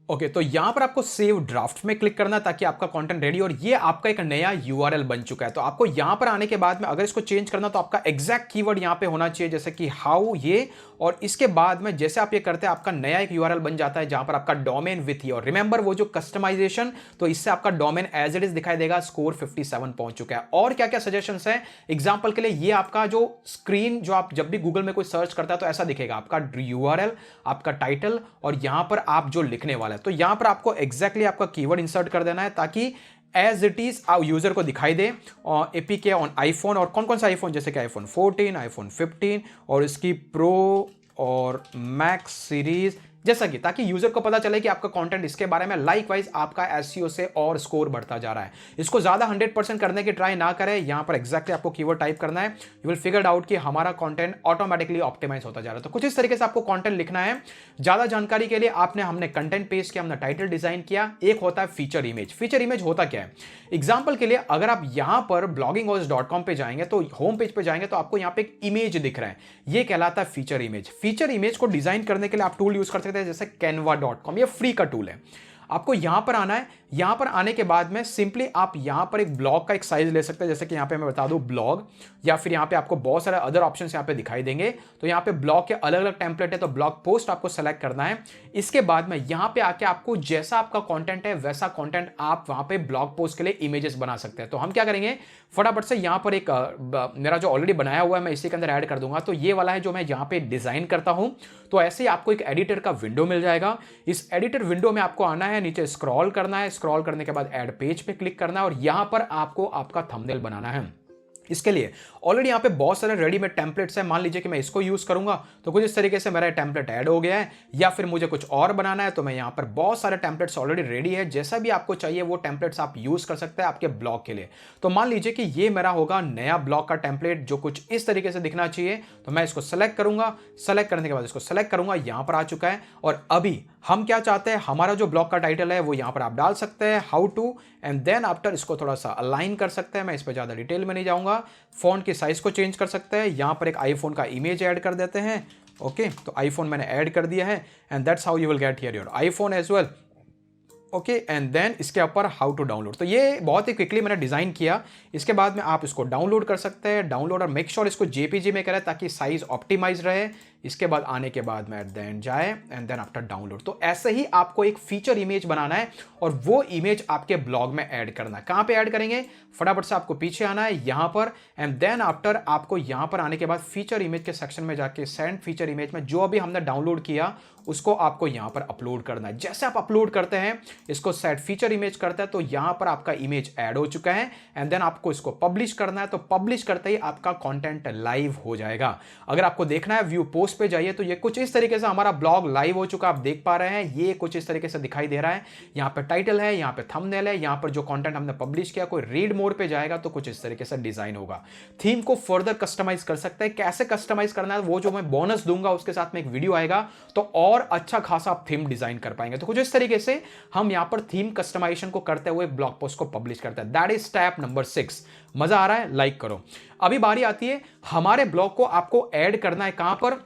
ओके, तो यहां पर आपको सेव ड्राफ्ट में क्लिक करना ताकि आपका कंटेंट रेडी, और ये आपका एक नया यूआरएल बन चुका है। तो आपको यहां पर आने के बाद में अगर इसको चेंज करना तो आपका एग्जैक्ट कीवर्ड यहां पे होना चाहिए, जैसे कि हाउ ये, और इसके बाद में जैसे आप ये करते हैं आपका नया एक यूआरएल बन जाता है जहां पर आपका डोमेन विथ योर, रिमेंबर वो जो कस्टमाइजेशन, तो इससे आपका डोमेन एज इट इज दिखाई देगा। स्कोर 57 पहुंच चुका है। और क्या क्या सजेशंस है, एग्जांपल के लिए ये आपका जो स्क्रीन, जो आप जब भी गूगल में कोई सर्च करता है तो ऐसा दिखेगा, आपका यूआरएल, आपका टाइटल और यहां पर आप जो लिखने वाला है। तो यहां पर आपको एग्जैक्टली आपका कीवर्ड इंसर्ट कर देना है ताकि एज इट इज यूजर को दिखाई दे। और एपीके ऑन आईफोन, और कौन कौन सा आईफोन, जैसे कि आईफोन 14, आईफोन 15 और इसकी प्रो और मैक्स सीरीज, जैसा कि ताकि यूजर को पता चले कि आपका कंटेंट इसके बारे में, लाइक वाइज आपका एसईओ से और स्कोर बढ़ता जा रहा है। इसको ज्यादा 100% करने की ट्राई ना करें। यहां पर एग्जैक्टली आपको कीवर्ड टाइप करना है, यू विल फिगर आउट कि हमारा कंटेंट ऑटोमेटिकली ऑप्टिमाइज होता जा रहा है। तो कुछ इस तरीके से आपको कंटेंट लिखना है। ज्यादा जानकारी के लिए हमने कंटेंट पेज किया, हमने टाइटल डिजाइन किया। एक होता है फीचर इमेज। फीचर इमेज होता क्या है? एग्जाम्पल के लिए अगर आप यहां पर blogginghost.com पे जाएंगे तो होम पेज पे जाएंगे तो आपको यहां पे एक इमेज दिख रहा है, ये कहलाता है फीचर इमेज। फीचर इमेज को डिजाइन करने के लिए आप टूल यूज कर सकते हैं जैसे canva.com, ये फ्री का टूल है। आपको यहां पर आना है। यहां पर आने के बाद में सिंपली आप यहां पर एक ब्लॉग का एक साइज ले सकते हैं, जैसे कि यहां पे मैं बता दूं ब्लॉग, या फिर यहां पे आपको बहुत सारे अदर ऑप्शंस यहां पे दिखाई देंगे। तो यहां पे ब्लॉग के अलग अलग टेम्पलेट है, तो ब्लॉग पोस्ट आपको सेलेक्ट करना है। इसके बाद में यहां पे आके आपको जैसा आपका कंटेंट है वैसा कंटेंट आप वहां पे ब्लॉग पोस्ट के लिए इमेजेस बना सकते हैं। तो हम क्या करेंगे, फटाफट से यहां पर एक मेरा जो ऑलरेडी बनाया हुआ है मैं इसी के अंदर ऐड कर दूंगा। तो ये वाला है जो मैं यहां पे डिजाइन करता हूं। तो ऐसे ही आपको एक एडिटर का विंडो मिल जाएगा। इस एडिटर विंडो में आपको आना है, नीचे स्क्रॉल करना है, स्क्रॉल करने के बाद ऐड पेज पे क्लिक करना है और यहां पर आपको आपका थंबनेल बनाना है। इसके लिए ऑलरेडी यहां पे बहुत सारे रेडीमेड टेम्पलेट्स हैं। मान लीजिए कि मैं इसको यूज करूंगा तो कुछ इस तरीके से मेरा टेम्पलेट ऐड हो गया है, या फिर मुझे कुछ और बनाना है तो मैं यहां पर बहुत सारे टेम्पलेट्स ऑलरेडी रेडी है। जैसा भी आपको चाहिए वो टेम्पलेट्स आप यूज कर सकते हैं आपके ब्लॉग के लिए। तो मान लीजिए कि ये मेरा होगा नया ब्लॉग का टेम्पलेट जो कुछ इस तरीके से दिखना चाहिए। तो मैं इसको सेलेक्ट करूंगा, सेलेक्ट करने के बाद इसको सेलेक्ट करूंगा, यहां पर आ चुका है। और अभी हम क्या चाहते हैं, हमारा जो ब्लॉग का टाइटल है वो यहां पर आप डाल सकते हैं, how to, and then after इसको थोड़ा सा अलाइन कर सकते हैं। मैं इस पर ज्यादा डिटेल में नहीं जाऊंगा। फॉन्ट की साइज को चेंज कर सकते हैं। यहां पर एक आईफोन का इमेज ऐड कर देते हैं। ओके, तो आईफोन मैंने ऐड कर दिया है and that's how you will get here your iPhone as well. Okay, and then इसके ऊपर हाउ टू डाउनलोड। तो ये बहुत ही क्विकली मैंने डिजाइन किया। इसके बाद में आप इसको डाउनलोड कर सकते हैं। डाउनलोड और मेक श्योर इसको जेपीजी में करें ताकि साइज ऑप्टिमाइज रहे। इसके बाद आने के बाद में एट द एंड जाए एंड देन आफ्टर डाउनलोड। तो ऐसे ही आपको एक फीचर इमेज बनाना है और वो इमेज आपके ब्लॉग में ऐड करना है। कहां पे ऐड करेंगे, फटाफट से आपको पीछे आना है यहां पर, एंड देन आफ्टर आपको यहां पर आने के बाद फीचर इमेज के सेक्शन में जाके सेंड फीचर इमेज में जो अभी हमने डाउनलोड किया उसको आपको यहां पर अपलोड करना है। जैसे आप अपलोड करते हैं, इसको सेट फीचर इमेज करते हैं तो यहां पर आपका इमेज ऐड हो चुका है एंड देन आपको इसको पब्लिश करना है। तो पब्लिश करते ही आपका कंटेंट लाइव हो जाएगा। अगर आपको देखना है व्यू पोस्ट पे जाइए तो ये कुछ इस तरीके से हमारा ब्लॉग लाइव हो चुका, आप देख पा रहे हैं। ये कुछ इस तरीके से दिखाई दे रहा है। यहां पे टाइटल है, यहां पे थंबनेल है, यहां पर जो कंटेंट हमने पब्लिश किया कोई रीड मोड पे जाएगा तो कुछ इस तरीके से डिजाइन होगा। थीम को फर्दर कस्टमाइज कर सकते हैं। कैसे कस्टमाइज करना है वो जो मैं बोनस दूंगा उसके साथ में एक वीडियो आएगा, तो और अच्छा खासा आप थीम डिजाइन कर पाएंगे। तो कुछ इस तरीके से हम यहां पर थीम कस्टमाइजेशन को करते हुए ब्लॉग पोस्ट को पब्लिश करते हैं। That is step number 6। मजा आ रहा है? लाइक करो। अभी बारी आती है हमारे ब्लॉग को आपको ऐड करना है कहां पर,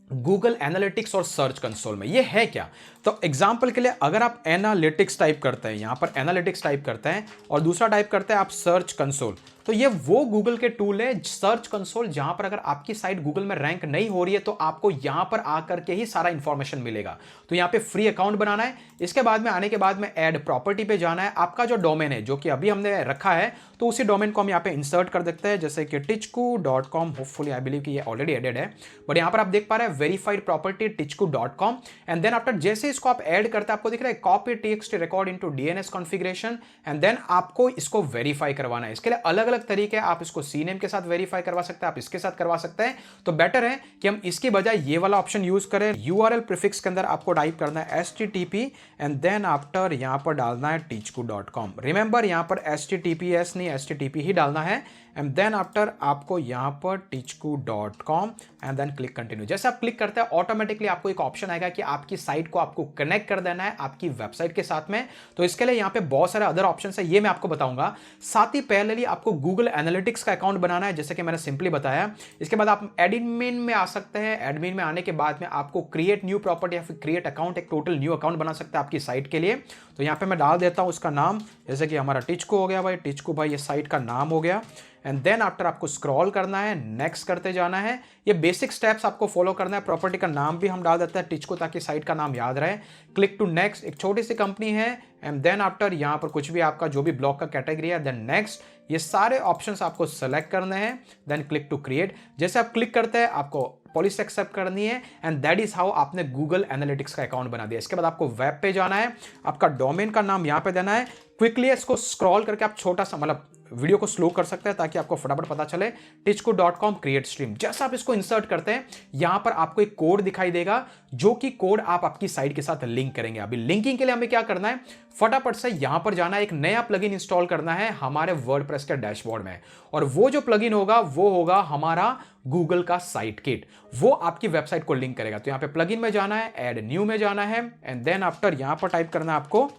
गूगल एनालिटिक्स और सर्च कंसोल में। ये है क्या? तो एग्जांपल के लिए अगर आप एनालिटिक्स टाइप करते हैं, यहां पर एनालिटिक्स टाइप करते हैं और दूसरा टाइप करते हैं आप सर्च कंसोल, तो ये वो गूगल के टूल है सर्च कंसोल जहां पर अगर आपकी साइट गूगल में रैंक नहीं हो रही है तो आपको यहां पर आकर के ही सारा इंफॉर्मेशन मिलेगा। तो यहां पे फ्री अकाउंट बनाना है। इसके बाद में आने के बाद में ऐड प्रॉपर्टी पे जाना है। आपका जो डोमेन है जो कि अभी हमने रखा है तो उसी डोमेन को हम यहां पे इंसर्ट कर देते हैं, जैसे कि tichku.com। होपफुली आई बिलीव कि ये ऑलरेडी एडेड है, बट यहां पर आप देख पा रहे हैं verified property tichku.com। And then after जैसे इसको आप ऐड करते हैं आपको दिख रहा है copy text record into DNS configuration, and then आपको इसको वेरीफाई करवाना है। इसके लिए अलग अलग तरीके, आप इसको सीनेम के साथ वेरीफाई करवा सकते हैं, आप इसके साथ करवा सकते हैं। तो बेटर है कि हम इसके बजाय ये वाला ऑप्शन यूज करें। यूआरएल प्रीफिक्स के अंदर आपको टाइप करना है http एंड देन आफ्टर यहां पर डालना है tichku.com। रिमेंबर यहां पर https नहीं http ही डालना है एंड देन आफ्टर आपको यहां पर tichku.com and then click continue. जैसे आप क्लिक करते हैं ऑटोमेटिकली आपको एक ऑप्शन आएगा कि आपकी साइट को आपको कनेक्ट कर देना है आपकी वेबसाइट के साथ में। तो इसके लिए यहां पे बहुत सारे अदर ऑप्शंस है, ये मैं आपको बताऊंगा। साथ ही पहले आपको गूगल एनालिटिक्स का अकाउंट बनाना है, जैसे कि मैंने सिंपली बताया। इसके बाद आप एडमिन में आ सकते हैं। एडमिन में आने के बाद में आपको क्रिएट न्यू प्रॉपर्टी या फिर क्रिएट अकाउंट, एक टोटल न्यू अकाउंट बना सकते हैं आपकी साइट के लिए। तो यहां पे मैं डाल देता हूं उसका नाम, जैसे कि हमारा टिचको हो गया भाई, टिचको भाई ये साइट का नाम हो गया। एंड देन आफ्टर आपको स्क्रॉल करना है, नेक्स्ट करते जाना है। ये बेसिक स्टेप्स आपको फॉलो करना है। प्रॉपर्टी का नाम भी हम डाल देते हैं टिचको ताकि साइट का नाम याद रहे। क्लिक टू नेक्स्ट, एक छोटी सी कंपनी है। एंड देन आफ्टर यहां पर कुछ भी आपका जो भी ब्लॉग का कैटेगरी है, देन नेक्स्ट। ये सारे ऑप्शंस आपको सेलेक्ट करने हैं, देन क्लिक टू क्रिएट। जैसे आप क्लिक करते हैं आपको पॉलिसी एक्सेप्ट करनी है एंड दैट इज हाउ आपने गूगल एनालिटिक्स का अकाउंट बना दिया। इसके बाद आपको वेब पे जाना है, आपका डोमेन का नाम यहां पे देना है। क्विकली इसको स्क्रॉल करके आप छोटा सा मतलब वीडियो को स्लो कर सकते हैं ताकि आपको फटाफट पता चले। teachco.com create stream, जैसा आप इसको इंसर्ट करते हैं यहां पर आपको एक कोड दिखाई देगा, जो कि कोड आप आपकी साइट के साथ लिंक करेंगे। अभी लिंकिंग के लिए हमें क्या करना है, फटाफट से यहां पर जाना है, एक नया प्लगइन इंस्टॉल करना है हमारे वर्डप्रेस के डैशबोर्ड में, और वो जो प्लगइन होगा वो होगा हमारा गूगल का साइट किट, वो आपकी वेबसाइट को लिंक करेगा। तो यहां पे प्लगइन में जाना है, ऐड न्यू में जाना है, एंड देन आफ्टर यहां पर टाइप करना है आपको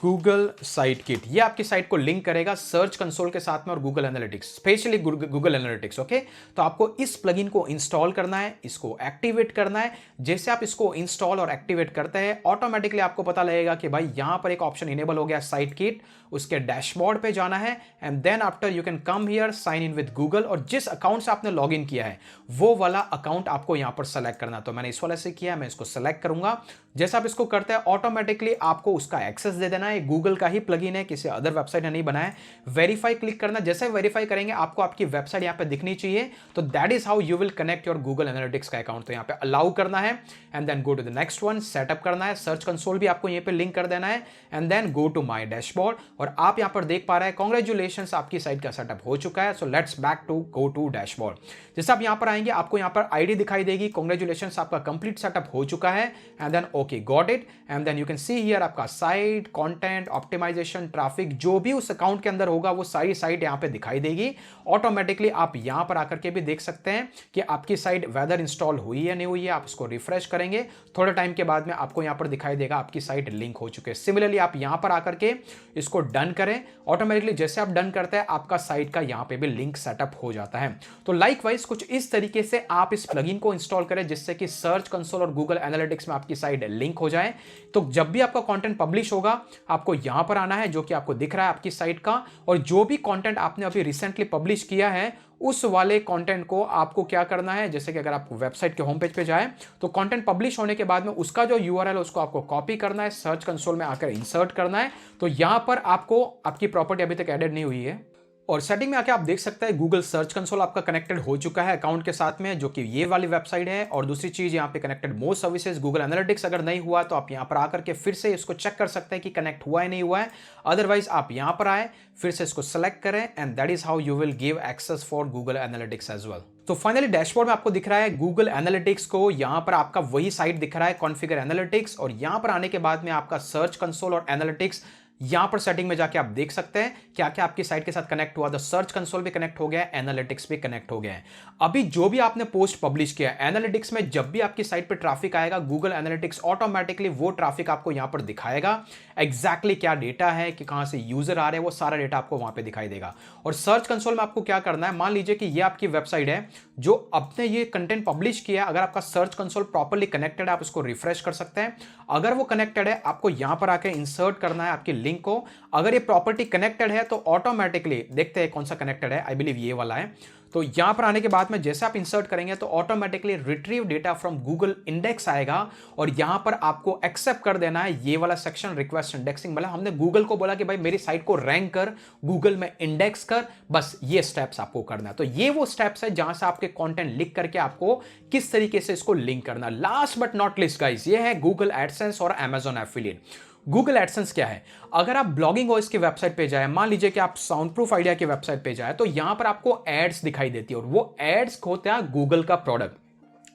गूगल साइट किट। ये आपकी साइट को लिंक करेगा सर्च कंसोल के साथ में और Google analytics, specially Google analytics. Okay, तो आपको इस प्लगइन को इंस्टॉल करना है, इसको एक्टिवेट करना है। जैसे आप इसको इंस्टॉल और एक्टिवेट करते हैं ऑटोमेटिकली आपको पता लगेगा कि भाई यहां पर एक ऑप्शन इनेबल हो गया साइट किट, उसके डैशबोर्ड पे जाना है, and then after you can come here sign in with Google, और जिस अकाउंट से आपने लॉग इन किया है वो वाला अकाउंट आपको यहां पर सेलेक्ट करना। तो मैंने इस वाले से किया है, मैं इसको सेलेक्ट करूंगा। जैसे आप इसको करते हैं ऑटोमेटिकली आपको उसका एक्सेस दे देना है, गूगल का ही प्लगइन है, किसी अदर वेबसाइट ने नहीं बनाया। वेरीफाई क्लिक करना, जैसे वेरीफाई करेंगे आपको आपकी वेबसाइट यहां पे दिखनी चाहिए। तो that is how you will connect your Google analytics का अकाउंट। तो यहां पे अलाउ करना है, and then go to the next one, setup करना है, सर्च कंसोल भी आपको यहां पे लिंक कर देना है, and then go to my dashboard. और आप यहां पर देख पा रहे हैं कांग्रेचुलेशंस, आपकी साइट का सेटअप हो चुका है। So let's back to go to dashboard. जैसे आप यहां पर आएंगे आपको यहां पर आईडी दिखाई देगी, कांग्रेचुलेशंस आपका कंप्लीट सेटअप हो चुका है, and then okay got it, and then you can see here आपका साइट, कंटेंट, ऑप्टिमाइजेशन, ट्रैफिक, जो भी उस अकाउंट के अंदर होगा वो सारी साइट यहां पे दिखाई देगी ऑटोमेटिकली। आप यहां पर आकर के भी देख सकते हैं कि आपकी साइट वेदर इंस्टॉल हुई है नहीं हुई है। आप इसको रिफ्रेश करेंगे, थोड़े टाइम के बाद में आपको यहां पर दिखाई देगा आपकी साइट लिंक हो चुकी है। सिमिलरली आप यहां पर आकर के इसको डन करें, ऑटोमेटिकली जैसे आप डन करते हैं आपका साइट का यहां पे भी लिंक सेटअप हो जाता है। तो लाइकवाइज कुछ इस तरीके से आप इस प्लगइन को इंस्टॉल करें जिससे कि सर्च कंसोल और गूगल एनालिटिक्स में आपकी साइट लिंक हो जाए। तो जब भी आपका कंटेंट पब्लिश होगा आपको यहां पर आना है, जो कि आपको दिख रहा है आपकी साइट का, और जो भी कंटेंट आपने अभी रिसेंटली पब्लिश किया है उस वाले कंटेंट को आपको क्या करना है, जैसे कि अगर आप वेबसाइट के होम पेज पे जाए तो कंटेंट पब्लिश होने के बाद में उसका जो यूआरएल है उसको आपको कॉपी करना है, सर्च कंसोल में आकर इंसर्ट करना है। तो यहां पर आपको आपकी प्रॉपर्टी अभी तक एडेड नहीं हुई है, और सेटिंग में आके आप देख सकते हैं गूगल सर्च कंसोल आपका कनेक्टेड हो चुका है अकाउंट के साथ में, जो कि ये वाली वेबसाइट है। और दूसरी चीज यहाँ पे connected most services Google analytics अगर नहीं हुआ तो आप यहाँ पर आकर के फिर से इसको चेक कर सकते हैं कि कनेक्ट हुआ है नहीं हुआ है। अदरवाइज आप यहाँ पर आए, फिर से इसको सेलेक्ट करें, and that is how you will give access for Google analytics as well. तो फाइनली डैशबोर्ड में आपको दिख रहा है गूगल एनालिटिक्स को, यहां पर आपका वही साइट दिख रहा है कॉन्फ़िगर एनालिटिक्स, और यहां पर आने के बाद में आपका सर्च कंसोल और एनालिटिक्स यहां पर सेटिंग में जाके आप देख सकते हैं क्या क्या आपकी साइट के साथ कनेक्ट हुआ। तो सर्च कंसोल भी कनेक्ट हो गया है, एनालिटिक्स भी कनेक्ट हो गया है। अभी जो भी आपने पोस्ट पब्लिश किया है एनालिटिक्स में, जब भी आपकी साइट पे ट्रैफिक आएगा गूगल एनालिटिक्स ऑटोमेटिकली वो ट्रैफिक आपको यहां पर दिखाएगा, एग्जैक्टली क्या डेटा है, कि कहां से यूजर आ रहे हैं, वो सारा डेटा आपको वहां पे दिखाई देगा। और सर्च कंसोल में आपको क्या करना है, मान लीजिए कि ये आपकी वेबसाइट है जो आपने ये कंटेंट पब्लिश किया, अगर आपका सर्च कंसोल प्रॉपर्ली कनेक्टेड है आप उसको रिफ्रेश कर सकते हैं। अगर वो कनेक्टेड है आपको यहां पर आकर इंसर्ट करना है आपकी लिंक को। अगर ये प्रॉपर्टी कनेक्टेड है तो ऑटोमेटिकली देखते हैं कौन सा कनेक्टेड है, आई बिलीव ये वाला है। तो यहां पर आने के बाद में जैसे आप इंसर्ट करेंगे तो automatically retrieve data from Google index आएगा, और यहां पर आपको एक्सेप्ट कर देना है ये वाला सेक्शन रिक्वेस्ट इंडेक्सिंग। मतलब हमने गूगल को बोला कि भाई मेरी साइट को रैंक कर, गूगल में इंडेक्स कर, बस ये स्टेप्स आपको करना है। तो ये वो स्टेप्स है जहां से आपके कंटेंट लिख करके आपको किस तरीके से इसको लिंक करना। Last but not list guys, ये है गूगल एडसेंस और अमेजॉन एफिलिएट। गूगल एडसेंस क्या है, अगर आप ब्लॉगिंग वॉइस की वेबसाइट पे जाए, मान लीजिए कि आप साउंड प्रूफ आइडिया की वेबसाइट पे जाए, तो यहां पर आपको एड्स दिखाई देती है, और वो एड्स होते हैं गूगल का प्रोडक्ट।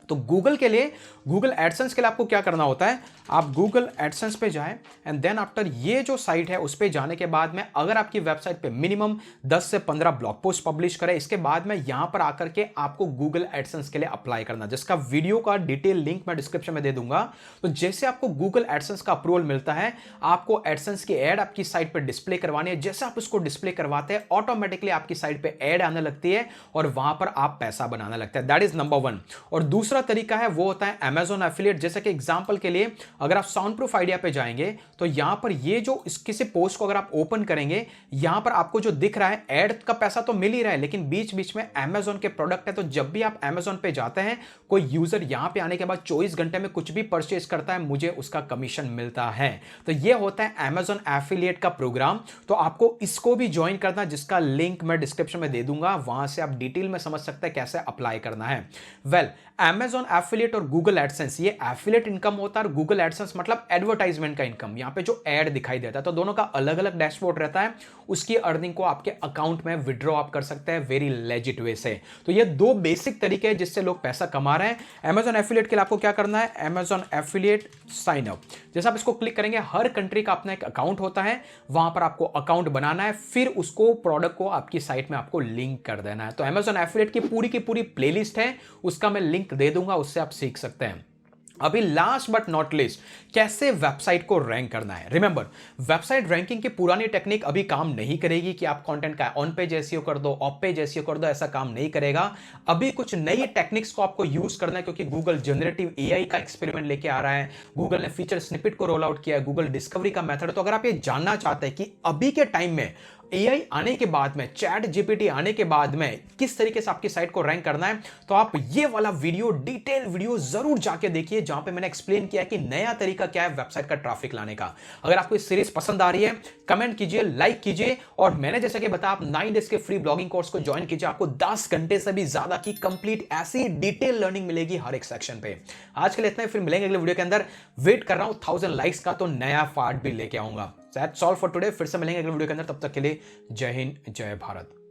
तो गूगल के लिए, गूगल एडसेंस के लिए आपको क्या करना होता है, आप गूगल एडसेंस पे जाएं, एंड देन आफ्टर ये जो साइट है उस पे जाने के बाद में अगर आपकी वेबसाइट पे मिनिमम 10 से 15 ब्लॉग पोस्ट पब्लिश करें, इसके बाद में यहां पर आकर के आपको गूगल एडसेंस के लिए अप्लाई करना, जिसका वीडियो का डिटेल लिंक मैं डिस्क्रिप्शन में दे दूंगा। तो जैसे आपको गूगल एडसेंस का अप्रूवल मिलता है, आपको एडसेंस की एड आपकी साइट पर डिस्प्ले करवानी है। जैसे आप उसको डिस्प्ले करवाते हैं ऑटोमेटिकली आपकी साइट पे एड आने लगती है और वहां पर आप पैसा बनाने लगते हैं। That is number 1। और दूसरा तरीका है वो होता है अमेजॉन एफिलिएट। जैसे कि एग्जांपल के लिए अगर आप साउंड प्रूफ आइडिया पे जाएंगे तो यहां पर ये जो किसी पोस्ट को अगर आप ओपन करेंगे, यहां पर आपको जो दिख रहा है एड का पैसा तो मिल ही रहा है, लेकिन बीच बीच में अमेजॉन के प्रोडक्ट है। तो जब भी आप अमेजॉन पे जाते हैं, कोई यूजर यहां पे आने के बाद 24 घंटे में कुछ भी परचेज करता है, मुझे उसका कमीशन मिलता है। तो ये होता है अमेजॉन एफिलिएट का प्रोग्राम। तो आपको इसको भी ज्वाइन करना, जिसका लिंक मैं डिस्क्रिप्शन में दे दूंगा, वहां से आप डिटेल में समझ सकते हैं कैसे अप्लाई करना है। वेल, Amazon एफिलिएट और Google एडसेंस, ये एफिलिएट इनकम होता है और Google एडसेंस मतलब एडवर्टाइजमेंट का इनकम, यहां पे जो एड दिखाई देता है। तो दोनों का अलग अलग डैशबोर्ड रहता है, उसकी अर्निंग को आपके अकाउंट में विड्रॉ आप कर सकते हैं वेरी लेजिट वे से। तो ये दो बेसिक तरीके हैं जिससे लोग पैसा कमा रहे हैं। Amazon एफिलिएट के लिए आपको क्या करना है, Amazon एफिलिएट साइन अप, जैसे आप इसको क्लिक करेंगे, हर कंट्री का अपना एक अकाउंट होता है, वहां पर आपको अकाउंट बनाना है, फिर उसको प्रोडक्ट को आपकी साइट में आपको लिंक कर देना है। तो Amazon एफिलिएट की पूरी प्लेलिस्ट है, उसका मैं लिंक दे दूंगा, उससे आप सीख सकते हैं। अभी लास्ट बट नॉट लिस्ट, कैसे वेबसाइट को रैंक करना है। रिमेंबर, वेबसाइट रैंकिंग की पुरानी टेक्निक अभी काम नहीं करेगी कि आप कंटेंट का ऑन पेज एसईओ कर दो, ऑफ पेज एसईओ कर दो, ऐसा काम नहीं करेगा। अभी कुछ नई टेक्निक्स को आपको यूज करना है, क्योंकि गूगल जनरेटिव एआई का एक्सपेरिमेंट लेके आ रहा है, गूगल ने फीचर स्निपेट को रोल आउट किया है, गूगल डिस्कवरी का मेथड। तो अगर आप ये जानना चाहते हैं कि अभी के टाइम में एआई आने के बाद में, चैट जीपीटी आने के बाद में किस तरीके से आपकी साइट को रैंक करना है, तो आप ये वाला वीडियो, डिटेल वीडियो जरूर जाके देखिए, जहां पे मैंने एक्सप्लेन किया है कि नया तरीका क्या है वेबसाइट का ट्रैफिक लाने का। अगर आपको इस सीरीज पसंद आ रही है, कमेंट कीजिए, लाइक कीजिए, और मैंने जैसे कि बताया, आप 9 डेज के फ्री ब्लॉगिंग कोर्स को ज्वाइन कीजिए। आपको 10 घंटे से भी ज्यादा की कंप्लीट ऐसी डिटेल लर्निंग मिलेगी हर एक सेक्शन पे। आज के लिए इतना ही, फिर मिलेंगे अगले वीडियो के अंदर। वेट कर रहा हूं 1000 लाइक्स का, तो नया पार्ट भी लेके आऊंगा। That's all for today. फिर से मिलेंगे अगले वीडियो के अंदर, तब तक के लिए जय हिंद, जय भारत।